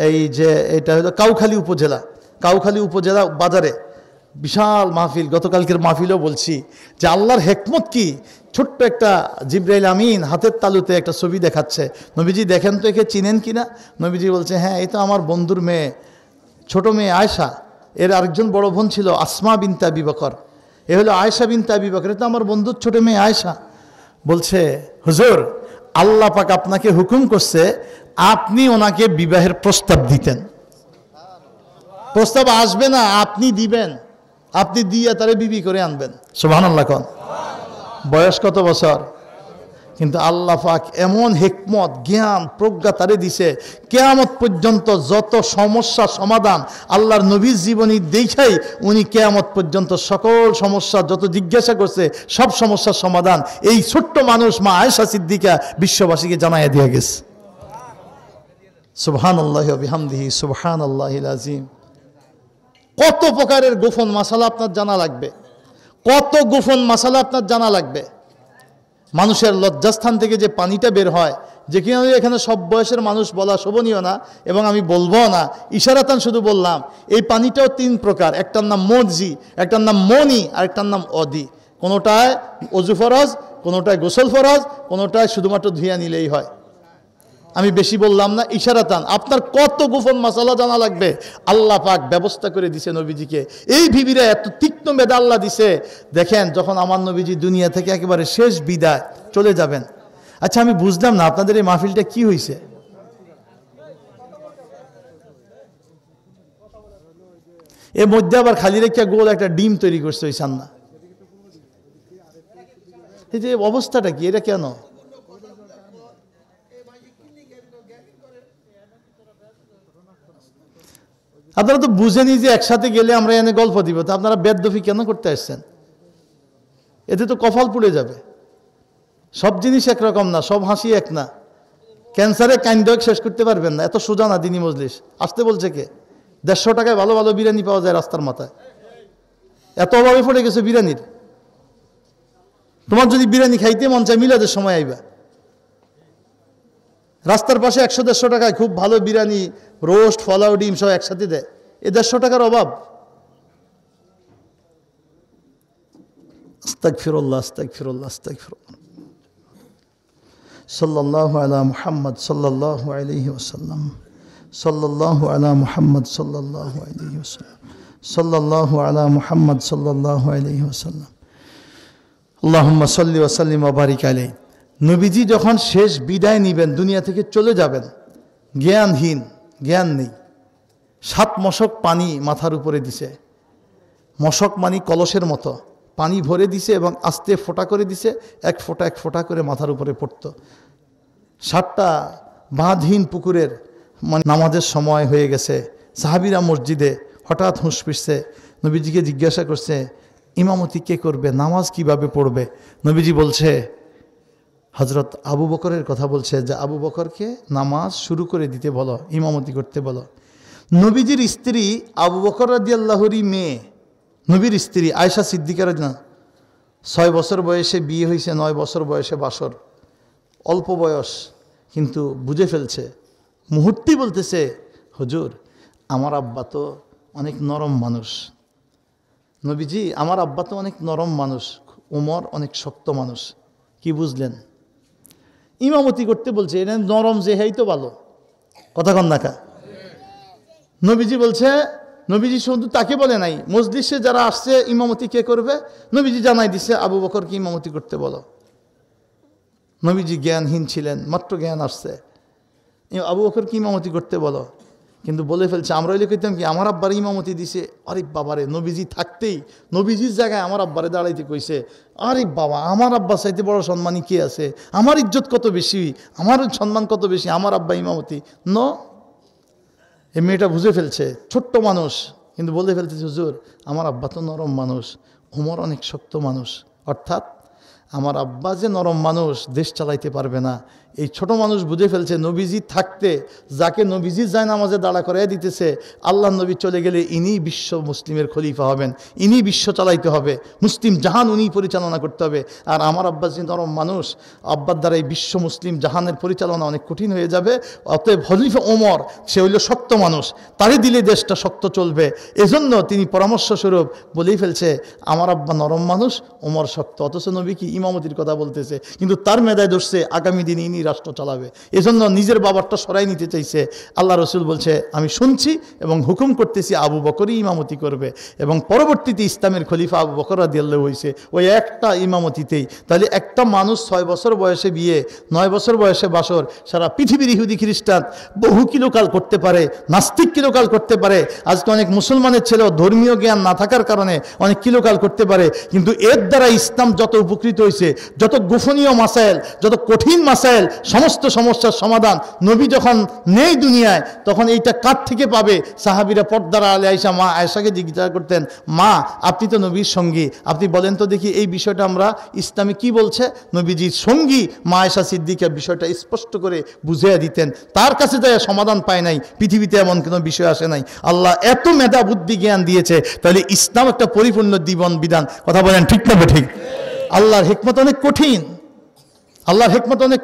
এই যে এটা হলো কাউখালী উপজেলা বাজারে বিশাল মাহফিল, গতকালকের মাহফিলেও বলছি যে আল্লাহর হেকমত কি। ছোট্ট একটা জিবরাইল আমিন হাতের তালুতে একটা ছবি দেখাচ্ছে, নবীজি দেখেন তো একে চিনেন কিনা? নবীজি বলছে, হ্যাঁ এই তো আমার বন্ধুর মেয়ে ছোট মেয়ে আয়েশা, এর আরেকজন বড় বোন ছিল আসমা বিনতে আবি বকর, এ হলো আয়েশা বিনতে আবি বকর, এটা আমার বন্ধুর ছোট মেয়ে আয়েশা। বলছে, হুজুর আল্লাহ পাক আপনাকে হুকুম করছে আপনি ওনাকে বিবাহের প্রস্তাব দিতেন। প্রস্তাব আসবে না, আপনি দিবেন, আপনি দিয়ে তারে বিবি করে আনবেন। সুবহানাল্লাহ কোন। বয়স কত বছর? কিন্তু আল্লাহ পাক এমন হিকমত, জ্ঞান, প্রজ্ঞা তারে দিছে, কিয়ামত পর্যন্ত যত সমস্যা সমাধান আল্লাহর নবীর জীবনী দেখাই উনি কিয়ামত পর্যন্ত সকল সমস্যা যত জিজ্ঞাসা করছে সব সমস্যার সমাধান এই ছোট্ট মানুষ মা আয়েশা সিদ্দিকা বিশ্ববাসীকে জানাইয়া দিয়ে গেছে। সুবহানাল্লাহি ওয়া বিহামদিহি সুবহানাল্লাহিল আযীম। কত প্রকারের গোপন মাসালা আপনার জানা লাগবে, কত গোপন মাসালা আপনার জানা লাগবে। মানুষের লজ্জাস্থান থেকে যে পানিটা বের হয়, যেখানে এখানে সব বয়সের মানুষ বলা শোভনীয় না এবং আমি বলবো না, ইশারাতান শুধু বললাম, এই পানিটাও 3 প্রকার, একটার নাম মজি, একটার নাম মনি, আর একটার নাম অদি। কোনোটায় অজু ফরজ, কোনোটায় গোসল ফরজ, কোনোটায় শুধুমাত্র ধুইয়া নিলেই হয়। আমি বেশি বললাম না, ইশারাতান। আপনার কত গোপন মাসালা জানা লাগবে আল্লাহ পাক ব্যবস্থা করে দিছে নবীজিকে। এই বিবিরা এত তীক্ষ্ণ মেধা আল্লাহ দিছে। দেখেন যখন আমার নবীজি দুনিয়া থেকে একেবারে শেষ বিদায় চলে যাবেন, আচ্ছা আমি বুঝলাম না আপনাদের এই মাহফিলটা কি হয়েছে। এর মধ্যে আবার খালি রেখে গোল একটা ডিম তৈরি করছে ওই সান্না। এই যে অবস্থাটা কি, এটা কেন? আপনারা তো বুঝেনি যে একসাথে গেলে আমরা এনে গল্প দিব, তো আপনারা বেদফি কেন করতে আসছেন? এতে তো কপাল পুড়ে যাবে। সব জিনিস একরকম না, সব হাসি এক না। ক্যান্সারে কাইন্ডক শেষ করতে পারবেন না, এত সোজা না দিনী মজলিস। আসতে বলছে কে? 150 টাকায় ভালো ভালো বিরিয়ানি পাওয়া যায় রাস্তার মাথায়। এত অভাবে পড়ে গেছে বিরিয়ানির। তোমার যদি বিরিয়ানি খাইতে মন চায় মিলাদের সময় আইবা, রাস্তার পাশে 100-150 টাকায় খুব ভালো বিরিয়ানি, রোস্ট, ফলাও, ডিম সব একসাথে দেয়। এ 150 টাকার অভাব। আস্তাগফিরুল্লাহ আস্তাগফিরুল্লাহ আস্তাগফিরুল্লাহ। সাল্লাল্লাহু আলা মুহাম্মদ সাল্লাল্লাহু আলাইহি ওয়াসাল্লাম, সাল্লাল্লাহু আলা মুহাম্মদ সাল্লাল্লাহু আলাইহি ওয়াসাল্লাম, সাল্লাল্লাহু আলা মুহাম্মদ সাল্লাল্লাহু আলাইহি ওয়াসাল্লাম। আল্লাহুম্মা সাল্লি ওয়া সাল্লিম ওয়া বারিক আলাইহি। নবীজি যখন শেষ বিদায় নিবেন, দুনিয়া থেকে চলে যাবেন, জ্ঞানহীন, জ্ঞান নেই, 7 মশক পানি মাথার উপরে দিছে। মশক মানি কলসের মতো পানি ভরে দিছে এবং আস্তে ফোঁটা করে দিছে, এক ফোঁটা করে মাথার উপরে পড়তো। 7টা বাঁধহীন পুকুরের নামাজের সময় হয়ে গেছে। সাহাবীরা মসজিদে হঠাৎ হুঁশ ফিরছে, নবীজিকে জিজ্ঞাসা করছে ইমামতি কে করবে, নামাজ কিভাবে পড়বে? নবীজি বলছে, হযরত আবু বকরের কথা বলছে যে আবু বকরকে নামাজ শুরু করে দিতে বলো, ইমামতি করতে বলো। নবীজির স্ত্রী আবু বকর রাদিয়াল্লাহুরই মেয়ে, নবীর স্ত্রী আয়েশা সিদ্দিকার, 6 বছর বয়সে বিয়ে হয়েছে, 9 বছর বয়সে বাসর। অল্প বয়স কিন্তু বুঝে ফেলছে। মুহূর্তেই বলতেছে, হুজুর আমার আব্বা তো অনেক নরম মানুষ। নবীজি, আমার আব্বা তো অনেক নরম মানুষ, ওমর অনেক শক্ত মানুষ। কি বুঝলেন? ইমামতি করতে বলছে, এটা নরম যে হেই তো ভালো কথা কন নাকা। নবীজি বলছে, নবীজি শুধু তাকে বলে নাই, মজলিসে যারা আসছে ইমামতি কে করবে, নবীজি জানাই দিছে আবু বকরকে ইমামতি করতে বলো। নবীজি জ্ঞানহীন ছিলেন, মাত্র জ্ঞান আসছে, আবু বকরকে ইমামতি করতে বলো। কিন্তু বলে ফেলছে, আমরা হইলে কইতাম কি আমার আব্বার ইমামতি দিছে, আরে বাবারে, নবীজি থাকতেই নবীজির জায়গায় আমার আব্বারে দাঁড়াইতে কইছে। আরে বাবা, আমার আব্বা চাইতে বড় সম্মানী কে আছে? আমার ইজ্জত কত বেশি, আমার সম্মান কত বেশি, আমার আব্বা ইমামতি ন। এই মেয়েটা বুঝে ফেলছে, ছোট্ট মানুষ কিন্তু বলে ফেলতেছে, হুজুর আমার আব্বা তো নরম মানুষ, ওমর অনেক শক্ত মানুষ। অর্থাৎ আমার আব্বা যে নরম মানুষ, দেশ চালাইতে পারবে না। এই ছোট মানুষ বুঝে ফেলছে, নবীজি থাকতে যাকে নবীজি যায় নামাজে দাঁড়া করাই দিতেছে, আল্লাহ নবী চলে গেলে ইনি বিশ্ব মুসলিমের খলিফা হবেন, ইনি বিশ্ব চালাইতে হবে, মুসলিম জাহান উনি পরিচালনা করতে হবে। আর আমার আব্বা যে নরম মানুষ, আব্বার দ্বারা এই বিশ্ব মুসলিম জাহানের পরিচালনা অনেক কঠিন হয়ে যাবে। অতএব খলিফা ওমর সে হইল শক্ত মানুষ, তারই দিলে দেশটা শক্ত চলবে। এজন্য তিনি পরামর্শস্বরূপ বলেই ফেলছে, আমার আব্বা নরম মানুষ, ওমর শক্ত। অথচ নবী কি ইমামতির কথা বলতেছে, কিন্তু তার মেধায় ধরছে আগামী দিনে ইনি রাষ্ট্র চালাবে। এজন্য নিজের বাবারটা সরাই নিতে চাইছে। আল্লাহ রসুল বলছে আমি শুনছি এবং হুকুম করতেছি আবু বকরই ইমামতি করবে, এবং পরবর্তীতে ইসলামের খলিফা আবু বকর রাদিয়াল্লাহু হয়েছে ওই একটা ইমামতিতেই। তাহলে একটা মানুষ 6 বছর বয়সে বিয়ে, 9 বছর বয়সে বাসর, সারা পৃথিবীর ইহুদি খ্রিস্টান বহু কিলোকাল করতে পারে, নাস্তিক কিলোকাল করতে পারে। আজকে অনেক মুসলমানের ছেলেও ধর্মীয় জ্ঞান না থাকার কারণে অনেক কিলোকাল করতে পারে, কিন্তু এর দ্বারা ইসলাম যত উপকৃত হয়েছে, যত গোপনীয় মাসাইল, যত কঠিন মাসাইল, সমস্ত সমস্যার সমাধান নবী যখন নেই দুনিয়ায় তখন এইটা কার থেকে পাবে? সাহাবীরা পর্দার আলে আয়েশা মা আয়েশাকে জিজ্ঞাসা করতেন, মা আপনি তো নবীর সঙ্গী, আপনি বলেন তো দেখি এই বিষয়টা আমরা ইসলামে কি বলছে? নবীজির সঙ্গী মা আয়েশা সিদ্দিকা বিষয়টা স্পষ্ট করে বুঝিয়ে দিতেন। তার কাছে যায় সমাধান পায় নাই, পৃথিবীতে এমন কোনো বিষয় আসে নাই। আল্লাহ এত মেধা বুদ্ধি জ্ঞান দিয়েছে, তাহলে ইসলাম একটা পরিপূর্ণ জীবন বিধান। কথা বলেন ঠিক না ঠিক? আল্লাহর হিকমত অনেক কঠিন, আল্লাহর হিকমত অনেক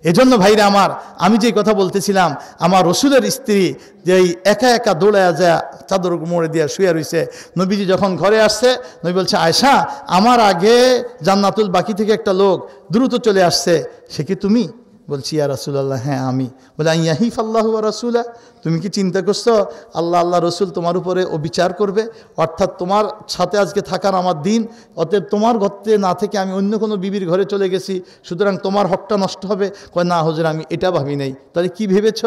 এজন্য ভাইরা আমার, আমি যে কথা বলতেছিলাম, আমার রসুলের স্ত্রী যে একা একা দৌড়ায় যায় চাদর মোড়ে দিয়ে শুয়ে রয়েছে, নবীজি যখন ঘরে আসছে নবী বলছে, আয়েশা আমার আগে জান্নাতুল বাকি থেকে একটা লোক দ্রুত চলে আসছে, সে কি তুমি? বলছি ইয়া রাসূলুল্লাহ, হ্যাঁ আমি। বলে ইয়াহিফ আল্লাহু ওয়া রাসূলা, তুমি কি চিন্তা করছো আল্লাহ রসুল তোমার উপরে অবিচার করবে? অর্থাৎ তোমার সাথে আজকে থাকার আমার দিন, অতএব তোমার ঘরে না থেকে আমি অন্য কোনো বিবির ঘরে চলে গেছি, সুতরাং তোমার হকটা নষ্ট হবে। কয় না হুজুর, আমি এটা ভাবি নাই। তাহলে কি ভেবেছ?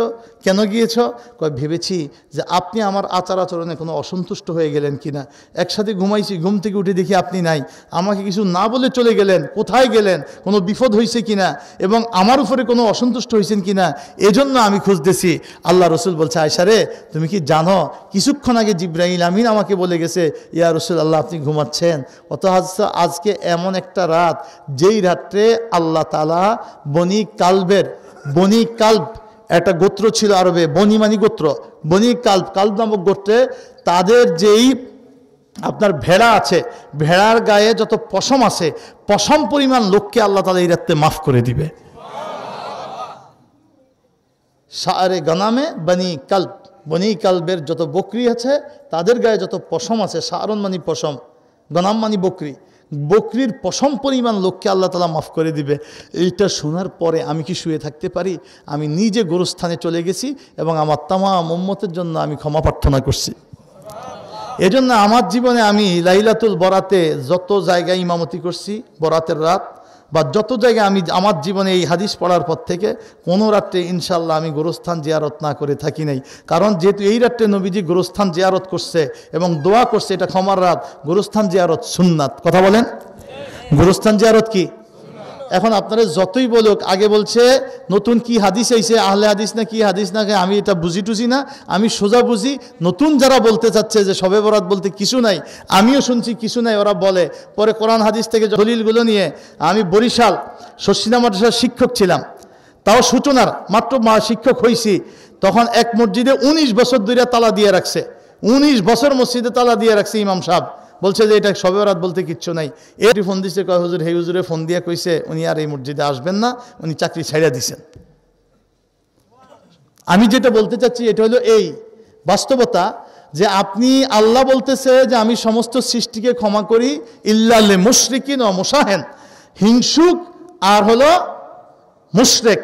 কেন গিয়েছ? কয় ভেবেছি যে আপনি আমার আচার আচরণে কোনো অসন্তুষ্ট হয়ে গেলেন কিনা। একসাথে ঘুমাইছি, ঘুম থেকে উঠে দেখি আপনি নাই, আমাকে কিছু না বলে চলে গেলেন, কোথায় গেলেন, কোনো বিপদ হয়েছে কিনা, এবং আমার উপরে কোনো অসন্তুষ্ট হয়েছেন কিনা, এজন্য আমি খুঁজতেছি। আল্লাহ রসুল বলছে, আয়েশা রে তুমি কি জানো কিছুক্ষণ আগে জিবরাইল আমিন আমাকে বলে গেছে ইয়া রাসূলুল্লাহ আপনি ঘুমাচ্ছেন। অথচ আজকে এমন একটা রাত যেই রাত্রে আল্লাহ তাআলা বনি কালব একটা গোত্র ছিল আরবে, বনি মানি গোত্র, বনি কালব নামক গোত্রে তাদের যেই আপনার ভেড়া আছে, ভেড়ার গায়ে যত পশম আছে, পশম পরিমাণ লোককে আল্লাহ তাআলা এই রাতে মাফ করে দিবে। শারে গনামে বনি কালবের যত বকরি আছে তাদের গায়ে যত পশম আছে, শারন মানি পশম, গনাম মানি বকরির পশম পরিমাণ লোককে আল্লাহ তাআলা মাফ করে দিবে। এইটা শোনার পরে আমি কি শুয়ে থাকতে পারি? আমি নিজে গোরস্থানে চলে গেছি এবং আমার তামাম উম্মতের জন্য আমি ক্ষমা প্রার্থনা করছি। এজন্য আমার জীবনে আমি লাইলাতুল বরাতে যত জায়গায় ইমামতি করছি, বরাতের রাত বা যত জায়গায় আমি আমার জীবনে এই হাদিস পড়ার পর থেকে কোনো রাত্রে ইনশাল্লাহ আমি গোরস্থান জিয়ারত না করে থাকি নাই। কারণ যেহেতু এই রাত্রে নবীজি গোরস্থান জিয়ারত করছে এবং দোয়া করছে, এটা ক্ষমার রাত। গোরস্থান জিয়ারত সুন্নাত। কথা বলেন, গোরস্থান জিয়ারত কি? এখন আপনারা যতই বলুক, আগে বলছে নতুন কি হাদিস আইছে, আহলে হাদিস না কি হাদিস না, আমি এটা বুঝি টুঝি না, আমি সোজা বুঝি। নতুন যারা বলতে চাচ্ছে যে শবে বরাত বলতে কিছু নাই, আমিও শুনছি কিছু নাই, ওরা বলে। পরে কোরআন হাদিস থেকে দলিলগুলো নিয়ে আমি বরিশাল শর্ষিনা মাদ্রাসার শিক্ষক ছিলাম, তাও সূচনার মাত্র শিক্ষক হয়েছি। তখন এক মসজিদে 19 বছর ধরে তালা দিয়ে রাখছে, 19 বছর মসজিদে তালা দিয়ে রাখছে ইমাম সাহেব। বলছে যে এটা শবে বরাত বলতে কিচ্ছু নাই। এর ফোন দিচ্ছে, কয় হুজুর, হে হুজুরে ফোন দিয়ে কইছে উনি আর এই মসজিদে আসবেন না, উনি চাকরি ছাইড়া দিছেন। আমি যেটা বলতে চাচ্ছি এটা হলো এই বাস্তবতা যে আপনি আল্লাহ বলতেছে যে আমি সমস্ত সৃষ্টিকে ক্ষমা করি ইল্লা লিল মুশরিকিন ওয়া মুশাহেন, হিংসুক আর হলো মুশরিক,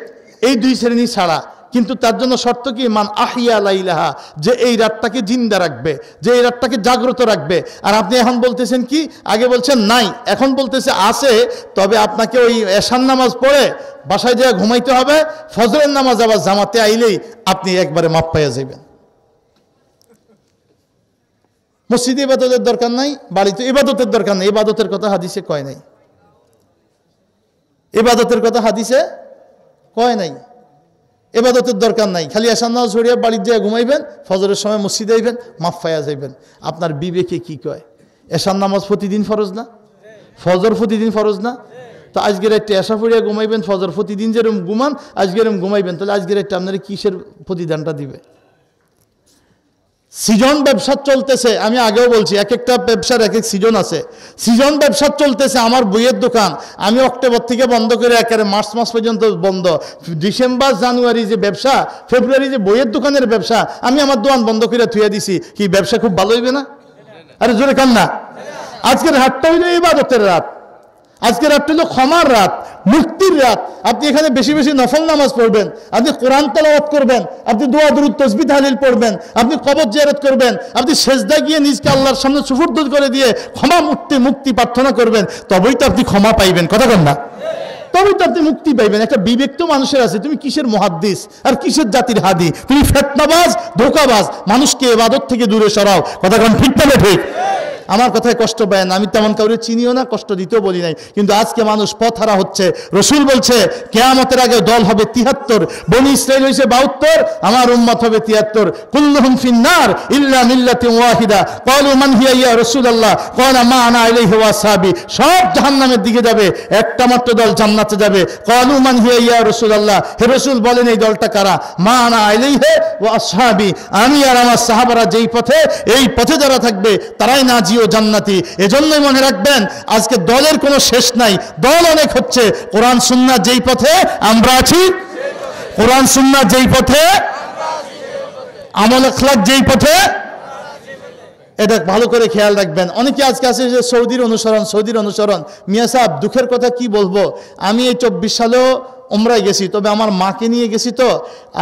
এই দুই শ্রেণী ছাড়া। কিন্তু তার জন্য শর্ত কি? মান আহিয়া লাইলাহা, যে এই রাতটাকে জিন্দা রাখবে, যে এই রাতটাকে জাগ্রত রাখবে। আর আপনি এখন বলতেছেন কি? আগে বলছেন নাই, এখন বলতেছে আছে। তবে আপনাকে ওই এশার নামাজ পড়ে বাসায় যেয়ে ঘুমাইতে হবে, ফজরের নামাজ আবার জামাতে আইলেই আপনি একবারে মাপ পাইয়া যাবেন। মসজিদে ইবাদতের দরকার নাই, বাড়িতে ইবাদতের দরকার নেই। ইবাদতের কথা হাদিসে কয় নাই, ইবাদতের কথা হাদিসে কয় নাই। ইবাদতের দরকার নাই, খালি এশার নামাজ পড়িয়া বাড়ির যেয়ে ঘুমাইবেন, ফজরের সময় মসজিদে আইবেন, মাফ পাইয়া যাইবেন। আপনার বিবেকে কি কয়? এশার নামাজ প্রতিদিন ফরজ না? ফজর প্রতিদিন ফরজ না? তো আজকের একটা এশা পড়িয়া ঘুমাইবেন, ফজর প্রতিদিন যেরকম ঘুমান আজকের ঘুমাইবেন, তাহলে আজকের একটা আপনার কিসের প্রতিদানটা দিবে? সিজন ব্যবসা চলতেছে, আমি আগেও বলছি এক একটা ব্যবসার এক এক সিজন আছে। সিজন ব্যবসা চলতেছে, আমার বইয়ের দোকান আমি অক্টোবর থেকে বন্ধ করে একেবারে মার্চ মাস পর্যন্ত বন্ধ। ডিসেম্বর জানুয়ারি যে ব্যবসা, ফেব্রুয়ারি যে বইয়ের দোকানের ব্যবসা, আমি আমার দোকান বন্ধ করে থুয়ে দিছি। কি ব্যবসা খুব ভালো হইবে না? আরে জোরে কান না। আজকের হাটটা হইল ইবাদতের রাত, আজকে রাতটা হলো ক্ষমার রাত, মুক্তির রাত। আপনি এখানে বেশি বেশি নফল নামাজ পড়বেন, আপনি কোরআন তেলাওয়াত করবেন, আপনি দোয়া দুরূদ তাসবিহ তাহলিল পড়বেন, আপনি কবর জিয়ারত করবেন, আপনি সেজদা গিয়ে নিজকে আল্লাহর সামনে সুফুর্দ করে দিয়ে ক্ষমা মুক্তি প্রার্থনা করবেন, তবেই তো আপনি ক্ষমা পাইবেন। কথা কন না? তবেই তো আপনি মুক্তি পাইবেন। একটা বিবেক তো মানুষের আছে। তুমি কিসের মুহাদ্দিস আর কিসের জাতির হাদি? তুমি ফিতনাবাজ, ধোঁকাবাজ, মানুষকে ইবাদত থেকে দূরে সরাও। কথা কন ঠিক না ঠিক? আমার কথায় কষ্ট পায় না, আমি তেমন কাউরে চিনিও না, কষ্ট দিতেও বলি নাই, কিন্তু আজকে মানুষ পথহারা হচ্ছে। রসুল বলছে কিয়ামতের আগে দল হবে 73, বনি ইসরাইল হইছে 72, আমার উম্মত হবে 73। কুল্লুহুম ফিন্নার ইল্লা মিল্লাতিন ওয়াহিদা ক্বালু মান হিয়া ইয়া রাসূলুল্লাহ ক্বালা মা আনা আলাইহি ওয়া আসহাবি। সব জাহান্নামের দিকে যাবে, একটা মাত্র দল জান্নাতে যাবে। ক্বালু মান হিয়া ইয়া রাসূলুল্লাহ, হে রাসূল বলেন এই দলটা কারা? মা আনা আলাইহি ওয়া আসহাবি, আমি আর আমার সাহাবারা যেই পথে, এই পথে যারা থাকবে তারাই নাজি ও জান্নাতি। এজন্যই মনে রাখবেন আজকে দলের কোনো শেষ নাই, দল অনেক হচ্ছে। কোরআন সুন্নাহ যেই পথে আমরা আছি, কোরআন সুন্নাহ যেই পথে, আমল আখলাক যেই পথে, এটা ভালো করে খেয়াল রাখবেন। অনেকে আজকে আছে যে সৌদির অনুসরণ। মিয়া সাহেব, দুঃখের কথা কি বলবো, আমি এই 24 সালেও উমরায় গেছি, তবে আমার মাকে নিয়ে গেছি তো,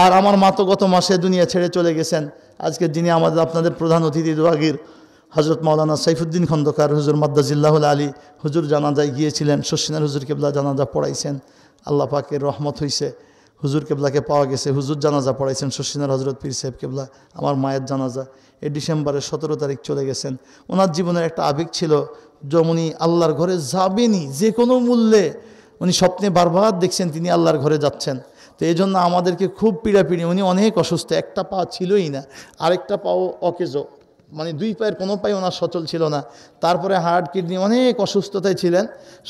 আর আমার মা তো গত মাসে দুনিয়া ছেড়ে চলে গেছেন। আজকে যিনি আমাদের আপনাদের প্রধান অতিথি দোয়াগীর হযরত মাওলানা সাইফুদ্দিন খন্দকার হুজুর মাদ্দাজিল্লাহুল আলী হুজুর জানাজায় গিয়েছিলেন, শশিনার হুজুর কেবলা জানাজা পড়াইছেন। আল্লাহ পাকের রহমত হইছে, হুজুর কেবলাকে পাওয়া গেছে, হুজুর জানাজা পড়াইছেন। শশিনার হজরত পীর সাহেব কেবলা, আমার মায়ের জানাজা এই ডিসেম্বরের 17 তারিখ চলে গেছেন। ওনার জীবনের একটা আবেগ ছিল, উনি আল্লাহর ঘরে যাবেনই যে কোনো মূল্যে। উনি স্বপ্নে বারবার দেখছেন তিনি আল্লাহর ঘরে যাচ্ছেন। তো এই জন্য আমাদেরকে খুব পীড়াপিড়ি, উনি অনেক অসুস্থ, একটা পা ছিলই না, আরেকটা পাও অকেজো, মানে দুই পায়ের কোনো পায়ে ওনার সচল ছিল না। তারপরে হার্ট, কিডনি, অনেক অসুস্থতায় ছিলেন।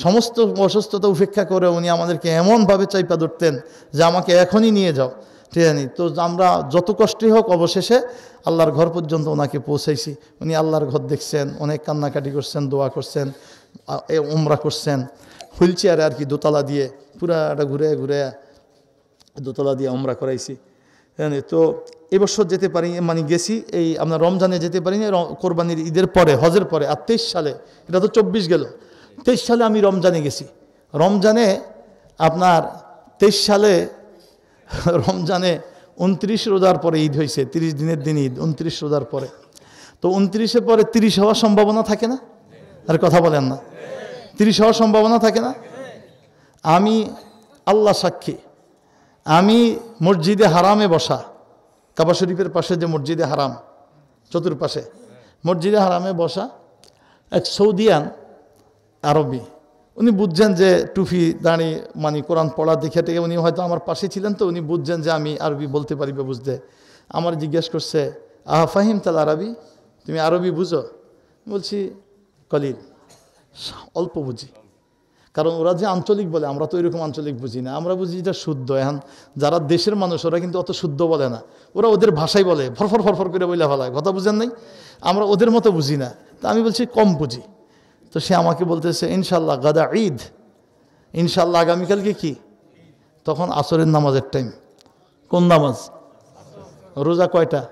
সমস্ত অসুস্থতা উপেক্ষা করে উনি আমাদেরকে এমনভাবে চাইপা ধরতেন যে আমাকে এখনই নিয়ে যাও, ঠিক আছে? তো আমরা যত কষ্টই হোক অবশেষে আল্লাহর ঘর পর্যন্ত ওনাকে পৌঁছাইছি। উনি আল্লাহর ঘর দেখছেন, অনেক কান্নাকাটি করছেন, দোয়া করছেন, উমরা করছেন, হুইল চেয়ারে আর কি, দোতলা দিয়ে পুরাটা ঘুরে ঘুরে দোতলা দিয়ে উমরা করাইছি। তো এবছর যেতে পারি, মানে গেছি এই আপনার রমজানে যেতে পারিনি, কোরবানির ঈদের পরে, হজের পরে। আর 23 সালে, এটা তো 24 গেল, 23 সালে আমি রমজানে গেছি। রমজানে আপনার 23 সালে রমজানে 29 রোজার পরে ঈদ হয়েছে, 30 দিনের দিন ঈদ, 29 রোজার পরে। তো 29-এর পরে 30 হওয়ার সম্ভাবনা থাকে না? আর কথা বলেন না, 30 হওয়ার সম্ভাবনা থাকে না? আমি আল্লাহ সাক্ষী, আমি মসজিদে হারামে বসা, কাবা শরীফের পাশে যে মসজিদে হারাম, চতুর্পাশে মসজিদে হারামে বসা এক সৌদিয়ান আরবি, উনি বুঝছেন যে টুপি দাঁড়ি মানে কোরআন পড়া দেখে টেকে, উনি হয়তো আমার পাশে ছিলেন, তো উনি বুঝছেন যে আমি আরবি বলতে পারিবে বুঝতে। আমার জিজ্ঞেস করছে, আহা ফাহিম তাল আরবি, তুমি আরবি বুঝো? বলছি কলিল, অল্প বুঝি। কারণ ওরা যে আঞ্চলিক বলে, আমরা তো এরকম আঞ্চলিক বুঝি না, আমরা বুঝি এটা শুদ্ধ। এখন যারা দেশের মানুষ ওরা কিন্তু অত শুদ্ধ বলে না, ওরা ওদের ভাষাই বলে, ফরফর ফরফর করে বইলা ফেলায়, কথা বুঝেন নাই? আমরা ওদের মতো বুঝি না। তা আমি বলছি কম বুঝি। তো সে আমাকে বলতেছে ইনশাল্লাহ গাদা ঈদ, ইনশাল্লাহ আগামীকালকে কি? তখন আসরের নামাজের টাইম। কোন নামাজ? রোজা কয়টা?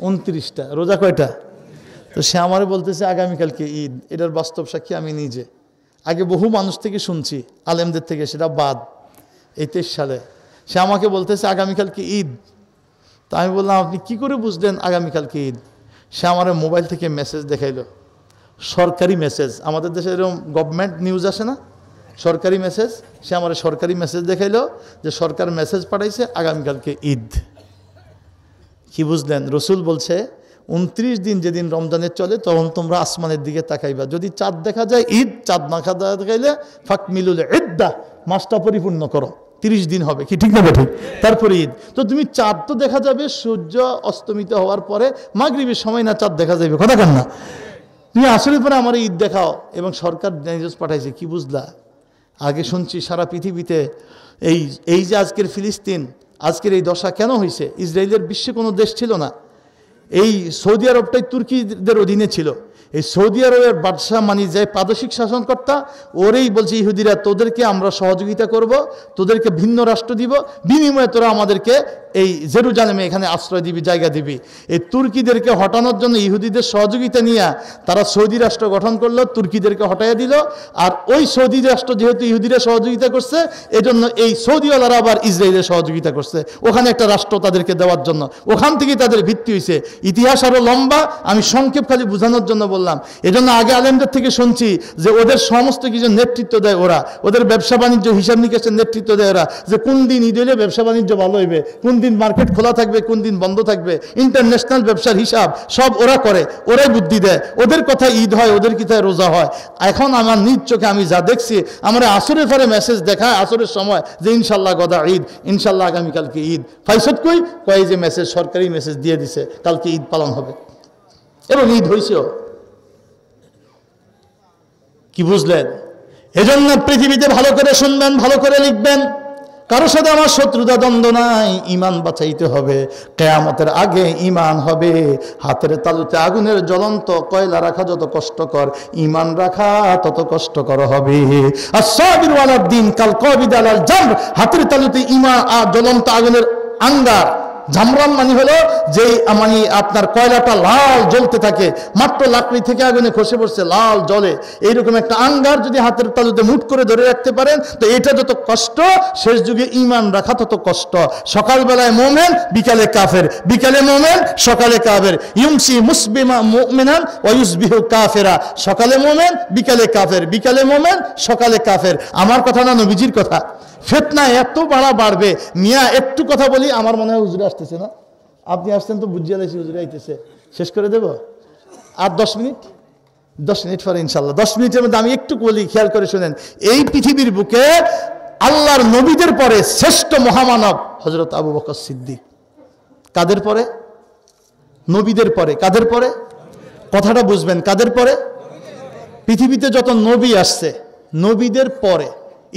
29টা। রোজা কয়টা? তো সে আমারে বলতেছে আগামীকালকে ঈদ। এটার বাস্তব সাক্ষী আমি নিজে। আগে বহু মানুষ থেকে শুনছি, আলেমদের থেকে, সেটা বাদ। এই 23 সালে সে আমাকে বলতেছে আগামীকালকে ঈদ। তা আমি বললাম আপনি কি করে বুঝলেন আগামীকালকে ঈদ? সে আমার মোবাইল থেকে মেসেজ দেখাইলো, সরকারি মেসেজ। আমাদের দেশে এরকম গভর্নমেন্ট নিউজ আসে না, সরকারি মেসেজ। সে আমার সরকারি মেসেজ দেখাইলো যে সরকার মেসেজ পাঠাইছে আগামীকালকে ঈদ। কি বুঝলেন? রসুল বলছে 29 দিন যেদিন রমজানের চলে তখন তোমরা আসমানের দিকে তাকাইবা, যদি চাঁদ দেখা যায় ঈদ, চাঁদ না দেখাইলে ফাক মিলুল ইদ্দা, মাসটা পরিপূর্ণ করো, 30 দিন হবে। কি ঠিক না ঠিক? তারপরে ঈদ। তো তুমি চাঁদ তো দেখা যাবে সূর্য অস্তমিত হওয়ার পরে, মাগরিবের সময় না চাঁদ দেখা যাবে, কথা কেন না? তুমি আসলে পরে আমার ঈদ দেখাও। এবং সরকার নিউজ পাঠাইছে। কি বুঝলা? আগে শুনছি সারা পৃথিবীতে এই যে আজকের ফিলিস্তিন, আজকের এই দশা কেন হয়েছে? ইসরায়েলের বিশ্বে কোনো দেশ ছিল না, এই সৌদি আরবটাই তুর্কিদের অধীনে ছিল। এই সৌদি আরবের বাদশাহ মানে যে প্রাদেশিক শাসনকর্তা, ওরেই বলছে ইহুদিরা তোদেরকে আমরা সহযোগিতা করব, তোদেরকে ভিন্ন রাষ্ট্র দিব, বিনিময়ে তোরা আমাদেরকে এই জেরুজালেমে এখানে আশ্রয় দিবি, জায়গা দিবি। এই তুর্কিদেরকে হটানোর জন্য ইহুদিদের সহযোগিতা নিয়ে তারা সৌদি রাষ্ট্র গঠন করলো, তুর্কিদেরকে হটাইয়া দিল। আর ওই সৌদি রাষ্ট্র যেহেতু ইহুদিরা সহযোগিতা করছে, এজন্য এই সৌদিওয়ালারা আবার ইসরায়েলের সহযোগিতা করছে ওখানে একটা রাষ্ট্র তাদেরকে দেওয়ার জন্য। ওখান থেকেই তাদের ভিত্তি হয়েছে। ইতিহাস আরো লম্বা, আমি সংক্ষেপ খালি বোঝানোর জন্য বললাম। এজন্য আগে আলেমদের থেকে শুনছি যে ওদের সমস্ত কিছু নেতৃত্ব দেয় ওরা, ওদের ব্যবসা বাণিজ্য হিসাব নিকাশের নেতৃত্ব দেয় ওরা, যে কোন দিন ঈদ হইলে ব্যবসা বাণিজ্য ভালো হইবে, কোন দিন মার্কেট খোলা থাকবে, কোন দিন বন্ধ থাকবে, ইন্টারন্যাশনাল ব্যবসার হিসাব সব ওরা করে, ওরাই বুদ্ধি দেয়। ওদের কথা ঈদ হয়, ওদের কথায় রোজা হয়। এখন আমার নিজ চোখে আমি যা দেখছি, আমার আসরের পরে মেসেজ দেখায় আসরের সময় যে ইনশাল্লাহ গদা ঈদ, ইনশাল্লাহ আগামীকালকে ঈদ। ফাইসত কই যে মেসেজ, সরকারি মেসেজ দিয়ে দিছে কালকে ঈদ পালন হবে, এবং ঈদ হয়েছেও। কি বুঝলেন? এজন্য পৃথিবীতে ভালো করে শুনবেন, ভালো করে লিখবেন। কারোর সাথে আমার শত্রুতা দ্বন্দ্ব নাই। ইমান বাঁচাইতে হবে। কিয়ামতের আগে ইমান হবে। হাতের তালুতে আগুনের জ্বলন্ত কয়লা রাখা যত কষ্টকর, ইমান রাখা তত কষ্টকর হবে। আস-সাবিরু আলাদ দ্বীন কাল কাবিদ আলাল জামর। হাতের তালুতে ইমান জ্বলন্ত আগুনের আঙ্গার। জামরান মানে হলো যে মানে আপনার কয়লাটা লাল জ্বলতে থাকে, মাত্র লাকড়ি থেকে আগুনে খসে পড়ছে, লাল জ্বলে। এইরকম একটা আঙ্গার যদি হাতের তালুতে মুঠ করে ধরে রাখতে পারেন, তো এটা যত কষ্ট, শেষ যুগে ঈমান রাখা তত কষ্ট। সকালবেলায় মুমিন, বিকালে কাফের, বিকালে মুমিন, সকালে কাফের। ইউমসি মুসবিমা মুমিনান ওয়া ইউসবিহু কাফিরা। সকালে মুমিন, বিকালে কাফের, বিকালে মুমিন, সকালে কাফের। আমার কথা না, নবীজির কথা। ফিতনা এত বাড়বে মিয়া। একটু কথা বলি, আমার মনে হয় হুজুর আসতেছে না? আপনি আসছেন তো বুঝিয়ে লাইছি, হুজুর আইতেছে। শেষ করে দেব আর 10 মিনিট, 10 মিনিট পরে ইনশাল্লাহ। 10 মিনিটের মধ্যে আমি একটু বলি, খেয়াল করে শুনেন। এই পৃথিবীর বুকে আল্লাহর নবীদের পরে শ্রেষ্ঠ মহামানব হযরত আবু বকর সিদ্দিক। কাদের পরে? নবীদের পরে। কাদের পরে? কথাটা বুঝবেন, কাদের পরে? পৃথিবীতে যত নবী আসছে, নবীদের পরে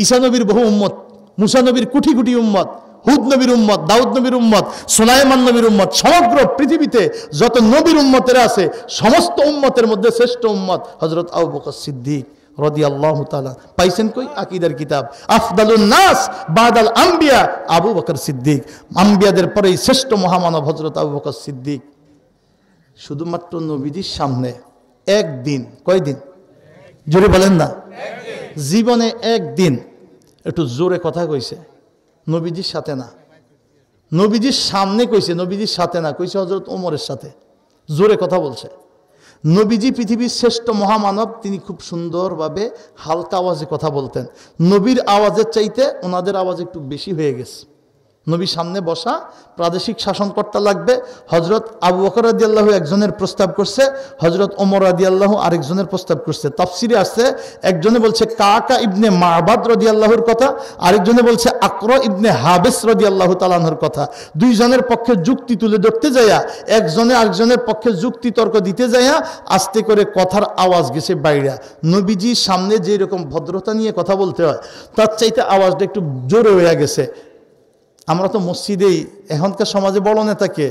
ঈসা নবীর বহু উম্মত, মুসা নবীর কোটি কোটি উম্মত, হুদ নবীর উম্মত, দাউদ নবীর উম্মত, সুলাইমান নবীর উম্মত, সমগ্র পৃথিবীতে যত নবীর উম্মতেরা আছে, সমস্ত উম্মতের মধ্যে শ্রেষ্ঠ উম্মত হযরত আবু বকর সিদ্দিক রাদিয়াল্লাহু তাআলা। পাইছেন কই? আকীদার কিতাব। আফদালুন নাস বাদাল আম্বিয়া আবু বকর সিদ্দিক। আম্বিয়াদের পরেই শ্রেষ্ঠ মহামানব হযরত আবু বকর সিদ্দিক। শুধুমাত্র নবীজির সামনে একদিন, কয়দিন জোরে বলেন না, জীবনে একদিন, একটু জোরে কথা কইছে, নবীজির সাথে না, নবীজির সামনে কইছে, নবীজির সাথে না, কইছে হযরত ওমরের সাথে। জোরে কথা বলছে। নবীজি পৃথিবীর শ্রেষ্ঠ মহামানব। তিনি খুব সুন্দরভাবে হালকা আওয়াজে কথা বলতেন। নবীর আওয়াজের চাইতে ওনাদের আওয়াজ একটু বেশি হয়ে গেছে। নবীর সামনে বসা, প্রাদেশিক শাসনকর্তা লাগবে। হযরত আবু বকর রাদিয়াল্লাহু একজনের প্রস্তাব করছে, হযরত ওমর রাদিয়াল্লাহু আরেকজনের প্রস্তাব করছে। তাফসিরে আছে, একজনে বলছে কাকা ইবনে মাবাদ রাদিয়াল্লাহুর কথা, আরেকজনে বলছে আকরা ইবনে হাবিস রাদিয়াল্লাহু তাআলা আনহুর কথা। দুইজনের পক্ষে যুক্তি তুলে ধরতে যায়া, একজনে আরেকজনের পক্ষে যুক্তি তর্ক দিতে যায়া আস্তে করে কথার আওয়াজ গেছে বাইরা। নবীজির সামনে যে রকম ভদ্রতা নিয়ে কথা বলতে হয়, তার চাইতে আওয়াজটা একটু জোরে হয়ে গেছে। আমরা তো মসজিদেই, এখনকার সমাজে বড় নেতাকে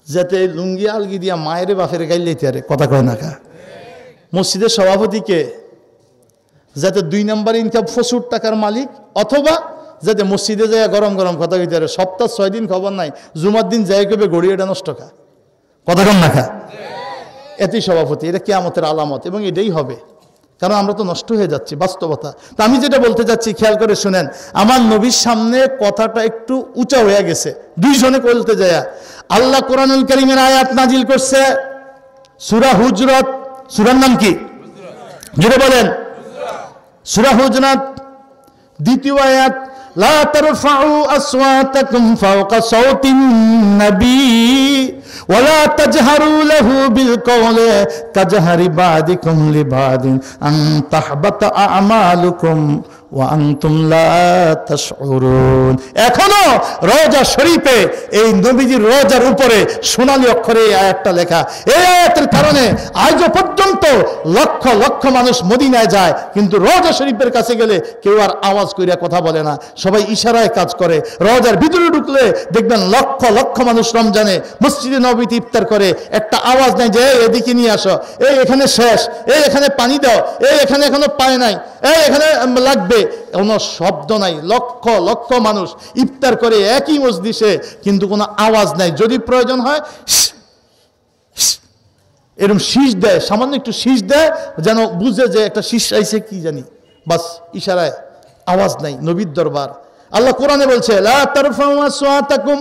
যাতে লুঙ্গি আলগি দিয়া মায়ের বাপের গাইলেতে আরে কথা কয় না কা। মসজিদের সভাপতিকে যাতে 2 নম্বর ইনকাম প্রচুর টাকার মালিক, অথবা যাতে মসজিদে যায় গরম গরম কথা কইতে আরে। সপ্তাহ 6 দিন খবর নাই, জুমার দিন যাই কবে গড়িয়েটা নষ্ট খা, কথা কন না খা। এতই সভাপতি। এটা কিয়ামতের আলামত, এবং এটাই হবে, কারণ আমরা তো নষ্ট হয়ে যাচ্ছি, বাস্তবতা। তো আমি যেটা বলতে যাচ্ছি, খেয়াল করে শুনেন। আমার নবীর সামনে কথাটা একটু উঁচা হয়ে গেছে, দুইজনে বলতে যায়। আল্লাহ কোরআনুল কারীমের আয়াত নাজিল করছে, সূরা হুজরাত। সূরার নাম কি? জোরে বলেন। সূরা হুজরাত, দ্বিতীয় আয়াত। লা তারফাউ আসওয়াতাকুম ফাওকা সাওতিন নবী ওয়ালা তাজহারু লাহু বিল কওলি কাজহারি বাদিকুম লিবাদিন আন তাহবাতা আমালুকুম ওয়া আনতুম লা তাশউরুন। এখনো রওজা শরীফে, এই নবীজির রওজার উপরে সোনালী অক্ষরে এই আয়াতটা লেখা। এই আয়াতের কারণে আজও পর্যন্ত লক্ষ লক্ষ মানুষ মদিনায় যায়, কিন্তু রওজা শরীফের কাছে গেলে কেউ আর আওয়াজ কইরা কথা বলে না, সবাই ইশারায় কাজ করে। রওজার ভিতরে ঢুকলে দেখবেন লক্ষ লক্ষ মানুষ রমজানে মসজিদে নববীতে ইফতার করে, একটা আওয়াজ নাই যে এদিকে নিয়ে আসো, এই এখানে শেষ, এই এখানে পানি দাও, এই এখানে এখনো পায় নাই, এই এখানে লাগবে, কোনো শব্দ নাই, লক্ষ লক্ষ মানুষ ইফতার করে একই মজলিসে, কিন্তু কোনো আওয়াজ নাই। যদি প্রয়োজন হয় এরকম শীষ দেয়, সামান্য একটু শীষ দেয়, যেন বুঝে যে একটা শীষ আইছে কি জানি, বাস ইশারায়, আওয়াজ নাই। নবীর দরবার, আল্লাহ কোরআনে বলছে লা তারফাউ আসওয়াতাকুম,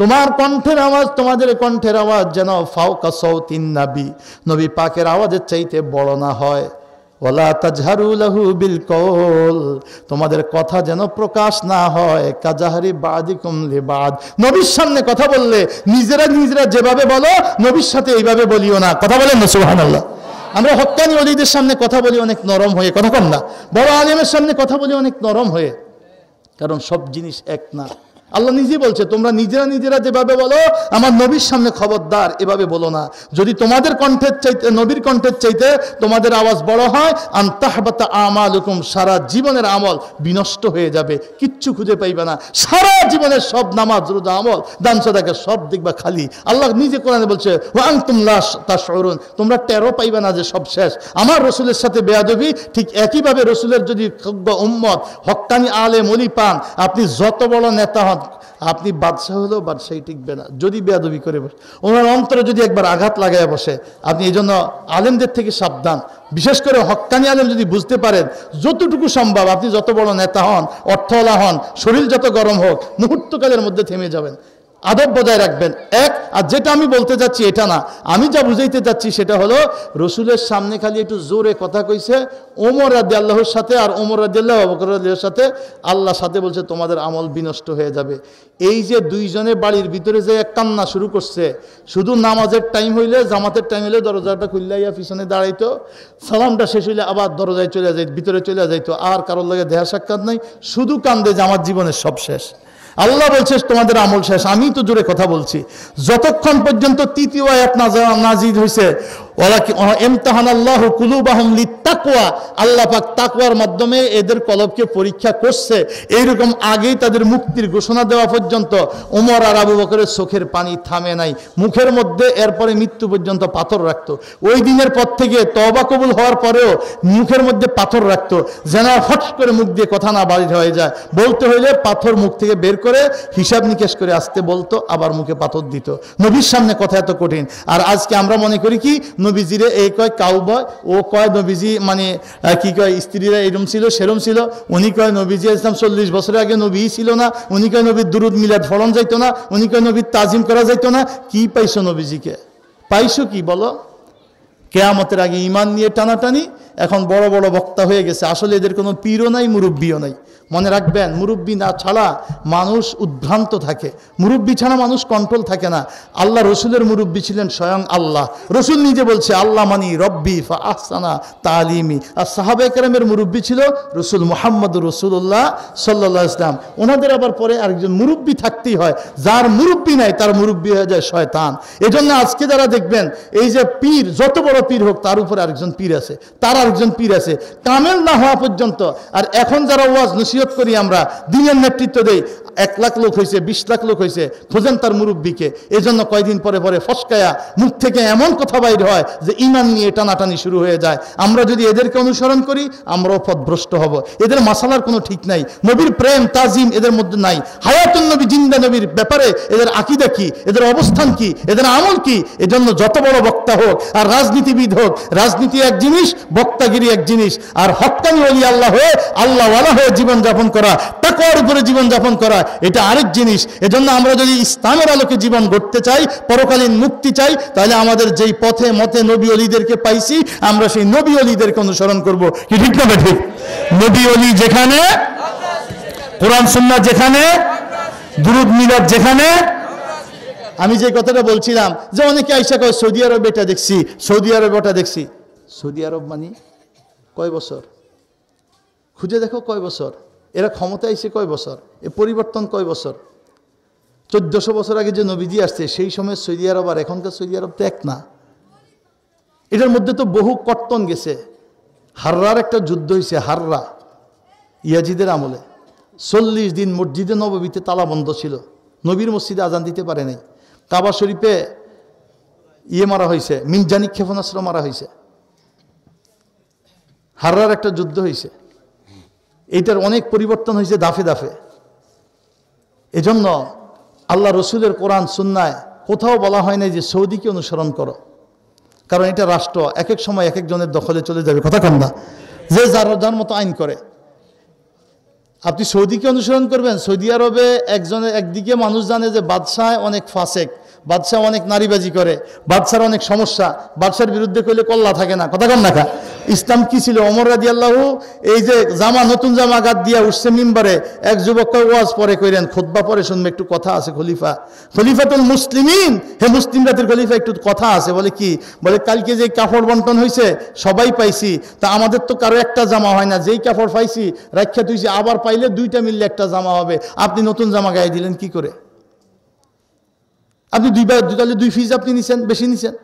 তোমার কণ্ঠের আওয়াজ, তোমাদের কণ্ঠের আওয়াজ যেন ফাওকা সাউতিন নবী, নবী পাকের আওয়াজের চাইতে বড় না হয়। ওয়ালা তাজহারু লাহু বিল কওল, তোমাদের কথা যেন প্রকাশ না হয় কাজাহারি বাদিকুম লিবাদ, নবীর সামনে কথা বললে নিজেরা নিজেরা যেভাবে বলো নবীর সাথে এইভাবে বলিও না। কথা বলেন না সুবহানাল্লাহ। আমরা হক্কানি ওলিদের সামনে কথা বলি অনেক নরম হয়ে, কথা কম না। বড় আলেমের সামনে কথা বলি অনেক নরম হয়ে, কারণ সব জিনিস এক না। আল্লাহ নিজেই বলছে তোমরা নিজেরা নিজেরা যেভাবে বলো আমার নবীর সামনে খবরদার এভাবে বলো না। যদি তোমাদের কণ্ঠের চাইতে, নবীর কণ্ঠের চাইতে তোমাদের আওয়াজ বড় হয়, আনতাহবাতা আমালুকুম, সারা জীবনের আমল বিনষ্ট হয়ে যাবে, কিচ্ছু খুঁজে পাইবে না। সারা জীবনের সব নামাজ রোজা আমল দান সাদাকা সব দেখবা খালি। আল্লাহ নিজে কোরআনে বলছে ওয়া আনতুম লা তাশউরুন, তোমরা টেরও পাইবে না যে সব শেষ। আমার রসুলের সাথে বেয়াদবি, ঠিক একইভাবে রসুলের যদি উম্মত হক্কানি আলেম ওলি পান, আপনি যত বড় নেতা হন, আপনি বাদশাহ হলেও বাদশাহী টিকবে না যদি বেয়াদবি করে বসে। ওনার অন্তরে যদি একবার আঘাত লাগায় বসে, আপনি এই জন্য আলেমদের থেকে সাবধান। বিশেষ করে হক্কানি আলেম যদি বুঝতে পারেন যতটুকু সম্ভব, আপনি যত বড় নেতা হন, অর্থওয়ালা হন, শরীর যত গরম হোক, মুহূর্তকালের মধ্যে থেমে যাবেন, আদব বজায় রাখবেন। এক, আর যেটা আমি বলতে যাচ্ছি এটা না, আমি যা বুঝাইতে যাচ্ছি সেটা হলো রসুলের সামনে খালি একটু জোরে কথা কইছে ওমর রাদিয়াল্লাহুর সাথে, আর ওমর রাদিয়াল্লাহু আবু বকর রাদিয়াল্লাহুর সাথে, আল্লাহ সাথে বলছে তোমাদের আমল বিনষ্ট হয়ে যাবে। এই যে দুইজনে বাড়ির ভিতরে যে কান্না শুরু করছে, শুধু নামাজের টাইম হইলে, জামাতের টাইম হইলে দরজাটা খুললাইয়া পিছনে দাঁড়াইতো, সালামটা শেষ হইলে আবার দরজায় চলে যাইত, ভিতরে চলে যাইতো, আর কারোর লাগে দেহা সাক্ষাৎ নাই, শুধু কান্দে যে আমার জীবনের সব শেষ। আল্লাহ বলছে তোমাদের আমল শেষ। আমি তো জোরে কথা বলছি, যতক্ষণ পর্যন্ত তৃতীয় আয়াত নাজিল হয়েছে ইমতাহানাল্লাহু কুলুবাহুম লিত্তাকওয়া, আল্লাহ পাক তাকওয়ার মাধ্যমে এদের কলবকে পরীক্ষা করছে, এইরকম আগেই তাদের মুক্তির ঘোষণা দেওয়া পর্যন্ত ওমর আর আবু বকরের চোখের পানি থামে নাই, মুখের মধ্যে এরপরে মৃত্যু পর্যন্ত পাথর রাখতো। ওই দিনের পর থেকে তওবা কবুল হওয়ার পরেও মুখের মধ্যে পাথর রাখতো, যেন ফট করে মুখ দিয়ে কথা না বাড়ি হয়ে যায়। বলতে হইলে পাথর মুখ থেকে বের করে হিসাব নিকেশ করে আসতে বলতো, আবার মুখে পাথর দিত। নবীর সামনে কথা এত কঠিন। আর আজকে আমরা মনে করি কি নবীজিরে এই কয় কাউবয়, ও কয় নবীজি মানে কি কয় স্ত্রীরা এরম ছিল সেরম ছিল, উনি কয় নবীজি ইসলাম 40 বছরের আগে নবী ছিল না, উনি কয় নবীর দুরুদ মিলাদ ফলন যাইতো না, উনি কয় নবীর তাজিম করা যাইতো না। কি পাইছো নবীজিকে? পাইছো কি বলো? কেয়ামতের আগে ইমান নিয়ে টানাটানি, এখন বড় বড় বক্তা হয়ে গেছে, আসলে এদের কোনো পীরও নাই, মুরব্বিও নাই। মনে রাখবেন, মুরব্বি না ছাড়া মানুষ উদ্ভ্রান্ত থাকে, মুরব্বি ছাড়া মানুষ কন্ট্রোল থাকে না। আল্লাহ রসুলের মুরব্বি ছিলেন স্বয়ং আল্লাহ। রসুল নিজে বলছে আল্লাহ মানি রব্বি ফা আহসানা তালিমি। আর সাহাবায়ে কেরামের মুরব্বি ছিল রসুল মুহাম্মদুর রাসূলুল্লাহ সাল্লাল্লাহু আলাইহি ওয়াসাল্লাম। ওনাদের আবার পরে আরেকজন মুরব্বি থাকতেই হয়, যার মুরব্বি নাই তার মুরব্বি হয়ে যায় শয়তান। এজন্য আজকে যারা দেখবেন এই যে পীর, যত বড় পীর হোক তার উপরে আরেকজন পীর আছে, তার আরেকজন পীর আছে, কামেল না হওয়া পর্যন্ত। আর এখন যারা ওয়াজ নসিহত করি আমরা, দিনের নেতৃত্ব দেই, 1 লাখ লোক হয়েছে, 20 লাখ লোক হয়েছে, খোঁজেন তার মুরব্বিকে। এজন্য কয়দিন পরে পরে ফসকায়া মুখ থেকে এমন কথা বাইর হয় যে ইমান নিয়ে টানাটানি শুরু হয়ে যায়। আমরা যদি এদেরকে অনুসরণ করি আমরাও পথভ্রষ্ট হব। এদের মাসালার কোনো ঠিক নাই, নবীর প্রেম তাজিম এদের মধ্যে নাই। হায়াতুন নবী, জিন্দা নবীর ব্যাপারে এদের আকীদা কি, এদের অবস্থান কি, এদের আমল কি। এজন্য যত বড় বক্তা হোক আর রাজনীতিবিদ হোক, রাজনীতি এক জিনিস, বক্তাগিরি এক জিনিস। আর হক্কানি ওলি আল্লাহ হয়ে, আল্লাহওয়ালা হয়ে জীবন যাপন করা, তাকওয়ার উপরে জীবন যাপন করা, এটা আরেক জিনিস। এজন্য আমরা যদি ইসলামের আলোকে জীবন গড়তে চাই, পরকালীন মুক্তি চাই, তাহলে আমাদের যেই পথে মতে নবী ওলিদেরকে পাইছি, আমরা সেই নবী ওলিদেরকে অনুসরণ করব। কি ঠিক না ঠিক? নবী ওলি যেখানে, কোরআন সুন্নাহ যেখানে, দুরুদ মিলাদ যেখানে। আমি যে কথাটা বলছিলাম যে অনেকে আইসা কয় সৌদি আরব এটা দেখছি, সৌদি আরব ওটা দেখছি। সৌদি আরব মানে কয় বছর? খুঁজে দেখো কয় বছর? এরা ক্ষমতা আইসে কয় বছর? এ পরিবর্তন কয় বছর? 1400 বছর আগে যে নবীজি আসছে সেই সময় সৌদি আরব আর এখনকার সৌদি আরব তো এক না। এটার মধ্যে তো বহু কর্তন গেছে। হাররার একটা যুদ্ধ হয়েছে, হাররা, ইয়াজিদের আমলে। 40 দিন মসজিদে নববীতে তালা বন্ধ ছিল, নবীর মসজিদে আজান দিতে পারে নাই। কাবা শরীফে মারা হয়েছে, মিনজানি ক্ষেপণাস্ত্র মারা হয়েছে। হাররার একটা যুদ্ধ হয়েছে। এইটার অনেক পরিবর্তন হয়েছে দাফে দাফে। এজন্য আল্লাহ রসুলের কোরআন সুন্নায় কোথাও বলা হয় নাই যে সৌদিকে অনুসরণ করো, কারণ এটা রাষ্ট্র, এক এক সময় এক একজনের দখলে চলে যাবে, কথা কম না, যে যার মতো আইন করে। আপনি সৌদিকে অনুসরণ করবেন, সৌদি আরবে একদিকে মানুষ জানে যে বাদশাহ অনেক ফাসেক, বাদশাহ অনেক নারীবাজি করে, বাদশার অনেক সমস্যা, বাদশার বিরুদ্ধে কইলে কল্লা থাকে না, কথা কম না খা। ইসলাম কি ছিল? ওমর রাদিয়াল্লাহু এই যে নতুন জামা গাদ দিয়া উঠছে মিম্বারে, এক যুবককে ওয়াজ পরে কইলেন, খুতবা পরে শুনবে, একটু কথা আছে খলিফাতুল মুসলিমিন, হে মুসলিম জাতির খলিফা, একটু কথা আছে। বলে কি? বলে কালকে যে কাপড় বন্টন হয়েছে সবাই পাইছি, তা আমাদের তো কারো একটা জামা হয় না, যেই কাপড় পাইছি রাখা তুইছি, আবার পাইলে দুইটা মিললে একটা জামা হবে, আপনি নতুন জামা গায়ে দিলেন কি করে? আপনি তাহলে 2 ফিজ আপনি নিছেন, বেশি নিছেন।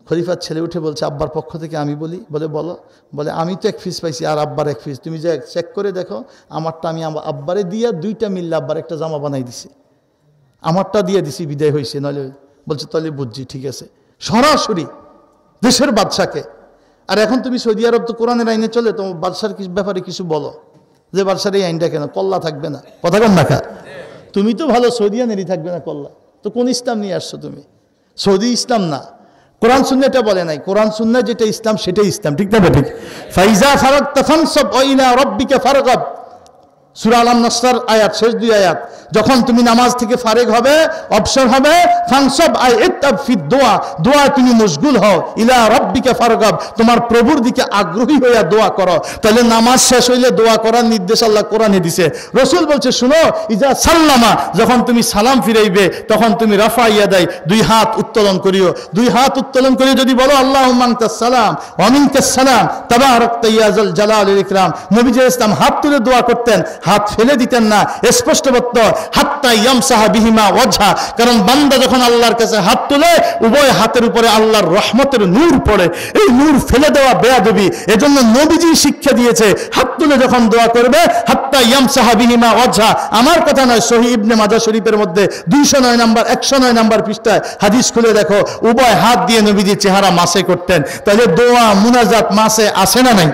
খলিফার ছেলে উঠে বলছে, আব্বার পক্ষ থেকে আমি বলি। বলে বলো। বলে আমি তো 1 ফিজ পাইছি আর আব্বার 1 ফিজ, তুমি যে চেক করে দেখো, আমারটা আমি আব্বারে দিয়া 2টা মিললে আব্বার একটা জামা বানাই দিছি, আমারটা দিয়ে দিছি, বিদায় হয়েছে। নইলে বলছে তাহলে বুঝছি, ঠিক আছে। সরাসরি দেশের বাদশাকে। আর এখন তুমি সৌদি আরব তো কোরআনের আইনে চলে, তো বাদশার ব্যাপারে কিছু বলো, যে বাদশার এই আইনটা কেন, কল্লা থাকবে না, কথা কম না খা। তুমি তো ভালো সৌদিয়ানেরই থাকবে না কল্লা, তো কোন ইসলাম নিয়ে আসছো তুমি? সৌদি ইসলাম না, কোরআন সুন্নাহ এটা বলে নাই। কোরআন সুন্নাহ যেটা ইসলাম সেটাই ইসলাম, ঠিক না? ঠিক। ফাইজা ফারাগতা ফানসাব ওয়া ইলা রাব্বিকা ফারগাব, সূরা আল-নাসর আয়াত, শেষ 2 আয়াত। যখন তুমি নামাজ থেকে ফারেগ হবে, অবসর হবে, ফানসাব আই ইত্তাব ফি দোয়া, দোয়া তুমি মশগুল হও, ইলা রাব্বিকা ফারগাব, তোমার প্রভুর দিকে আগ্রহী হইয়া দোয়া করো। তাহলে নামাজ শেষ হইলে দোয়া করার নির্দেশ আল্লাহ কোরআনে দিছে। রাসূল বলছে, শুনো, ইজা সাল্লামা, যখন তুমি সালাম ফিরাইবে তখন তুমি রাফা ইয়াদাই, 2 হাত উত্তোলন করিও। 2 হাত উত্তোলন করে যদি বলো আল্লাহুম্মা আনতাস সালাম ওয়া মিনকাস সালাম তাবারাকতা ইয়া যাল জালালি ওয়াল ইকরাম। নবীজি ইসলাম হাত তুলে দোয়া করতেন, হাত ফেলে দিতেন না, স্পষ্ট বক্ত, হাত্তা ইয়ামসাহা বিহিমা ওয়াজহা, কারণ বান্দা যখন আল্লাহর কাছে হাত তুলে উভয় হাতের উপরে আল্লাহর রহমতের নূর পড়ে, এই নূর ফেলে দেওয়া বেয়াদবি। এজন্য নবীজি শিক্ষা দিয়েছে, হাত তুলে যখন দোয়া করবে হাত্তা ইয়ামসাহা বিহিমা ওয়াজহা। আমার কথা নয়, সহিহ ইবনে মাজাহ শরীফের মধ্যে 209 নম্বর 109 নম্বর পৃষ্ঠায় হাদিস খুলে দেখো, উভয় হাত দিয়ে নবীজি চেহারা মাসে করতেন। তাহলে দোয়া মুনাজাত মাসে আসে না নাই?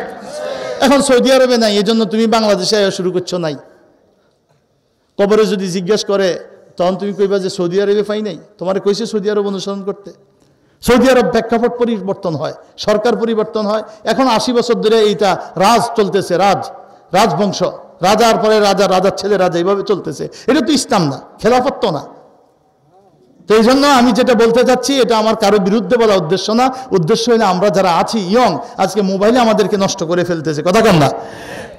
এখন সৌদি আরবে নাই, এজন্য তুমি বাংলাদেশে শুরু করছো নাই। কবরে যদি জিজ্ঞাসা করে তখন তুমি কইবা যে সৌদি আরবে পাই নাই, তোমার কইছে সৌদি আরব অনুসরণ করতে। সৌদি আরব প্রেক্ষাপট পরিবর্তন হয়, সরকার পরিবর্তন হয়। এখন 80 বছর ধরে এইটা রাজ চলতেছে, রাজবংশ, রাজার পরে রাজা, রাজার ছেলে রাজা, এইভাবে চলতেছে। এটা তো ইসলাম না, খেলাফত না। তো এই জন্য আমি যেটা বলতে চাচ্ছি, এটা আমার কারো বিরুদ্ধে বলা উদ্দেশ্য না। উদ্দেশ্য হলে আমরা যারা আছি ইয়ং, আজকে মোবাইলে আমাদেরকে নষ্ট করে ফেলতেছে, কথা কম না।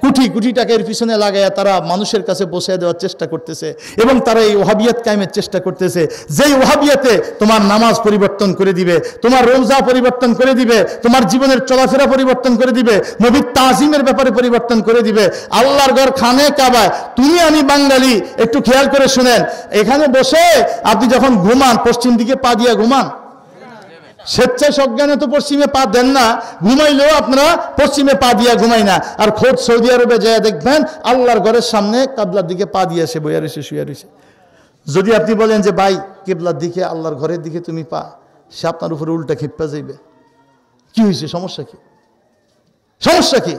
কোটি কোটি টাকা এর পিছনে লাগায় তারা মানুষের কাছে পৌঁছে দেওয়ার চেষ্টা করতেছে, এবং তারা এই ওহাবিয়াত কায়েমের চেষ্টা করতেছে। যেই ওহাবিয়াতে তোমার নামাজ পরিবর্তন করে দিবে, তোমার রোজা পরিবর্তন করে দিবে, তোমার জীবনের চলাফেরা পরিবর্তন করে দিবে, নবীর তাজিমের ব্যাপারে পরিবর্তন করে দিবে। আল্লাহর ঘর খানে কাবা, তুমি আমি বাঙালি, একটু খেয়াল করে শুনেন, এখানে বসে আপনি যখন ঘুমান পশ্চিম দিকে পা দিয়া ঘুমান, স্বেচ্ছায় সজ্ঞানে তো পশ্চিমে পা দেন না, ঘুমাইলেও আপনারা পশ্চিমে পা দিয়া ঘুমাই না। আর খোদ সৌদি আরবে যায় দেখবেন আল্লাহর ঘরের সামনে কাবলার দিকে পা দিয়ে সে বইয়া রয়েছে, শুয়ে রয়েছে। যদি আপনি বলেন যে ভাই কেবলার দিকে, আল্লাহর ঘরের দিকে তুমি পা, সে আপনার উপরে উল্টা খেপা যাইবে। কি হয়েছে? সমস্যা কি? সমস্যা কি?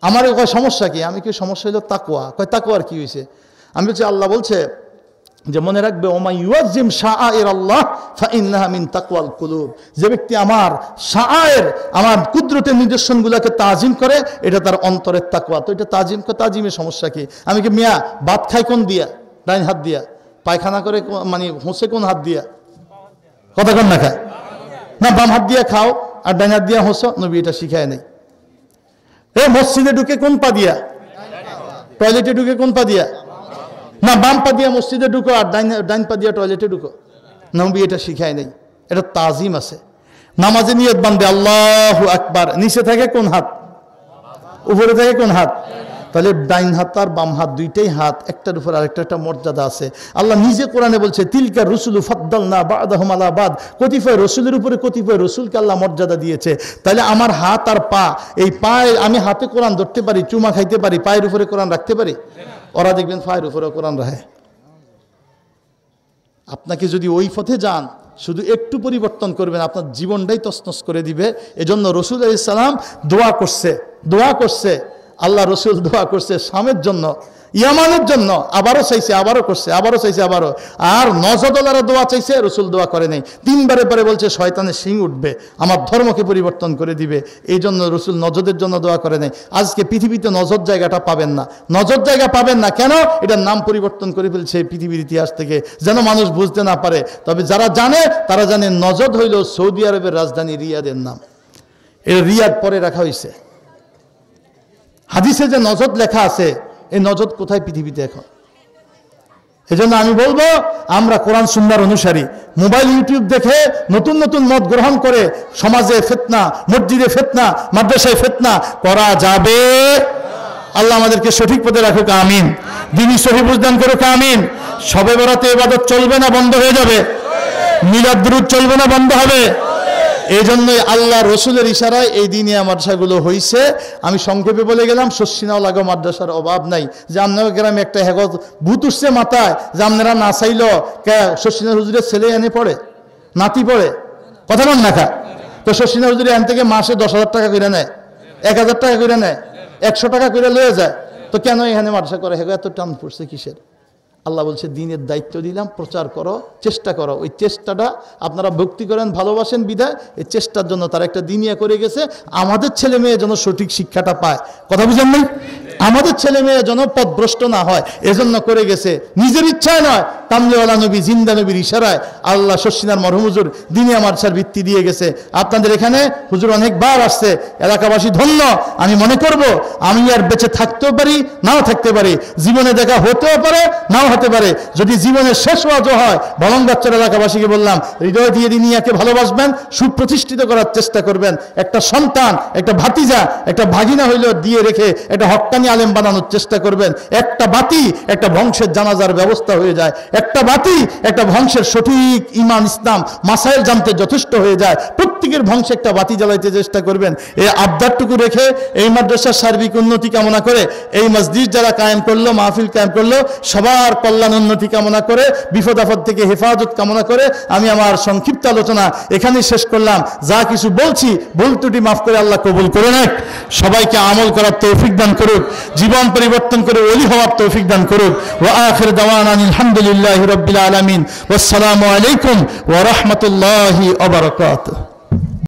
আমার কয় সমস্যা কি? আমি কি সমস্যা হইল তাকওয়া। কয় তাকওয়ার কি হয়েছে? আমি বলছি আল্লাহ বলছে যে মনে রাখবে, ওমা ইউআযজিম শাআইর আল্লাহ ফাইন্নাহা মিন তাকওয়াল কুলুব, যে ব্যক্তি আমার শাআইর, আমার কুদরতের নিদর্শনগুলোকে তাজিম করে, এটা তার অন্তরের তাকওয়া। তো এটা তাজিমের সমস্যা কি? আমি কি মিয়া ভাত খাই কোন দিয়া? ডাইন হাত দিয়া। পায়খানা করে মানে হোসে কোন হাত দিয়া? কথা কোন না খায় না, বাম হাত দিয়া খাও আর ডাইন হাত দিয়া হোসো। নবী এটা শিখায় নাই। মসজিদে ঢুকে কোন পা দিয়া? টয়লেটে ঢুকে কোন পা দিয়া? না, বাম পা দিয়া মসজিদে ঢুকো আর ডাইন পা দিয়া টয়লেটে ঢুকো। নবী এটা শিখায় নাই। এটা তাজিম আছে। নামাজে নিয়ত বাঁধবে আল্লাহু আকবার, নিচে থাকে কোন হাত? উপরে থাকে কোন হাত? তাহলে ডাইন হাত আর বাম হাত দুইটাই হাত, একটার উপর আরেকটা একটা মর্যাদা আছে। আল্লাহ নিজে কোরআনে বলছে, তিলকা রুসুলু ফাদ্দালনা বা'দাহুম আলা বা'দ, কতিপয় রসুলের উপরে কতিপয় রসুলকে আল্লাহ মর্যাদা দিয়েছে। তাহলে আমার হাত আর পা, এই পায়ে আমি হাতে কোরআন ধরতে পারি, চুমা খাইতে পারি, পায়ের উপরে কোরআন রাখতে পারি? ওরা দেখবেন পায়ের উপরে কোরআন রাখে। আপনাকে যদি ওই পথে যান শুধু একটু পরিবর্তন করবেন, আপনার জীবনটাই তছনছ করে দিবে। এজন্য রসুল আলাইহিস সালাম দোয়া করছে, আল্লাহ রসুল দোয়া করছে শামের জন্য, ইয়ামানের জন্য, আবারও চাইছে, আবারও করছে, আবারও চাইছে, আবারও। আর নজদলারা দোয়া চাইছে, রসুল দোয়া করে নাই। 3 বারে পরে বলছে শয়তানের শিং উঠবে, আমার ধর্মকে পরিবর্তন করে দিবে। এই জন্য রসুল নজদের জন্য দোয়া করে নাই। আজকে পৃথিবীতে নজর জায়গাটা পাবেন না, নজর জায়গা পাবেন না। কেন? এটার নাম পরিবর্তন করে ফেলছে পৃথিবীর ইতিহাস থেকে, যেন মানুষ বুঝতে না পারে। তবে যারা জানে তারা জানে নজদ হইল সৌদি আরবের রাজধানী রিয়াদের নাম। এটা রিয়াদ পরে রাখা হয়েছে। হাদিসে যে নজদ লেখা আছে, এই নজদ কোথায় পৃথিবীতে এখন? এজন্য আমি বলবো, আমরা কোরআন সুন্নাহর অনুসারী। মোবাইল ইউটিউব দেখে নতুন নতুন মত গ্রহণ করে সমাজে ফিতনা, মসজিদে ফিতনা, মাদ্রাসায় ফিতনা করা যাবে? আল্লাহ আমাদেরকে সঠিক পথে রাখুক, আমিন। দ্বীনি সহি বুঝদান করুক, আমিন। শবে বরাতে ইবাদত চলবে না বন্ধ হয়ে যাবে? মিলাদ দুরূদ চলবে না বন্ধ হবে? এই জন্যই আল্লাহ রসুলের ইশারায় এই দিনিয়া মাদ্রাসাগুলো হয়েছে। আমি সংক্ষেপে বলে গেলাম, শস্যিনাও লাগো মাদ্রাসার অভাব নাই। যে আপনার গ্রামে একটা হেগত ভূত উঠছে মাথায়, যে আপনারা না চাইল শস্যিনা হুজুরের ছেলে এনে পড়ে, নাতি পড়ে, কথা বল না খা। তো শস্যিনা হুজুরে এন থেকে মাসে 10,000 টাকা করে নেয়, 1,000 টাকা করে নেয়, 100 টাকা করে লয়ে যায়। তো কেন এখানে মাদ্রাসা করে? হেগো এত টান পড়ছে কিসের? আল্লাহ বলছে দিনের দায়িত্ব দিলাম, প্রচার করো, চেষ্টা করো। ওই চেষ্টাটা আপনারা ভক্তি করেন, ভালোবাসেন বিধায় এই চেষ্টার জন্য তারা একটা দিনিয়া করে গেছে। আমাদের ছেলে মেয়ে যেন সঠিক শিক্ষাটা পায়, কথা বুঝেন নাই? আমাদের ছেলে মেয়ে যেন পথভ্রষ্ট না হয়, এজন্য করে গেছে। নিজের ইচ্ছায় নয়, কামলেওয়ালা নবী, জিন্দা নবীর ইশারায় আল্লাহ শস্যিনার মরহুম হুজুর দিনিয়া মাদ্রাসার ভিত্তি দিয়ে গেছে। আপনাদের এখানে হুজুর অনেকবার আসছে, এলাকাবাসী ধন্য। আমি মনে করব আমি আর বেঁচে থাকতেও পারি, নাও থাকতে পারি, জীবনে দেখা হতেও পারে, নাও হতে পারে। যদি জীবনে শেষ ওয়াজ হয়, বলঙ্গাচ্চর এলাকাবাসীকে বললাম, হৃদয় দিয়ে দিনিয়াকে ভালোবাসবেন, সুপ্রতিষ্ঠিত করার চেষ্টা করবেন। একটা সন্তান, একটা ভাতিজা, একটা ভাগিনা হইলেও দিয়ে রেখে একটা হক্কানি আলেম বানানোর চেষ্টা করবেন। একটা বাতি একটা বংশের জানাজার ব্যবস্থা হয়ে যায়, একটা বাতি একটা বংশের সঠিক ইমান ইসলাম মাসাইল জানতে যথেষ্ট হয়ে যায়। প্রত্যেকের বংশে একটা বাতি জ্বালাইতে চেষ্টা করবেন। এই আবদারটুকু রেখে এই মাদ্রাসার সার্বিক উন্নতি কামনা করে, এই মসজিদ যারা কায়েম করলো, মাহফিল কায়েম করলো, সবার কল্যাণ উন্নতি কামনা করে, বিপদ আপদ থেকে হেফাজত কামনা করে আমি আমার সংক্ষিপ্ত আলোচনা এখানেই শেষ করলাম। যা কিছু বলছি ভুল ত্রুটি মাফ করে আল্লাহ কবুল করে নেক। সবাইকে আমল করার তৌফিক দান করুক, জীবন পরিবর্তন করে ওলি হওয়ার তৌফিক দান করুক। ওয়া আখির দাওয়ানা আলহামদুলিল্লাহি রাব্বিল আলামিন। ওয়াসসালামু আলাইকুম ওয়া রাহমাতুল্লাহি ওয়া বারাকাতুহু।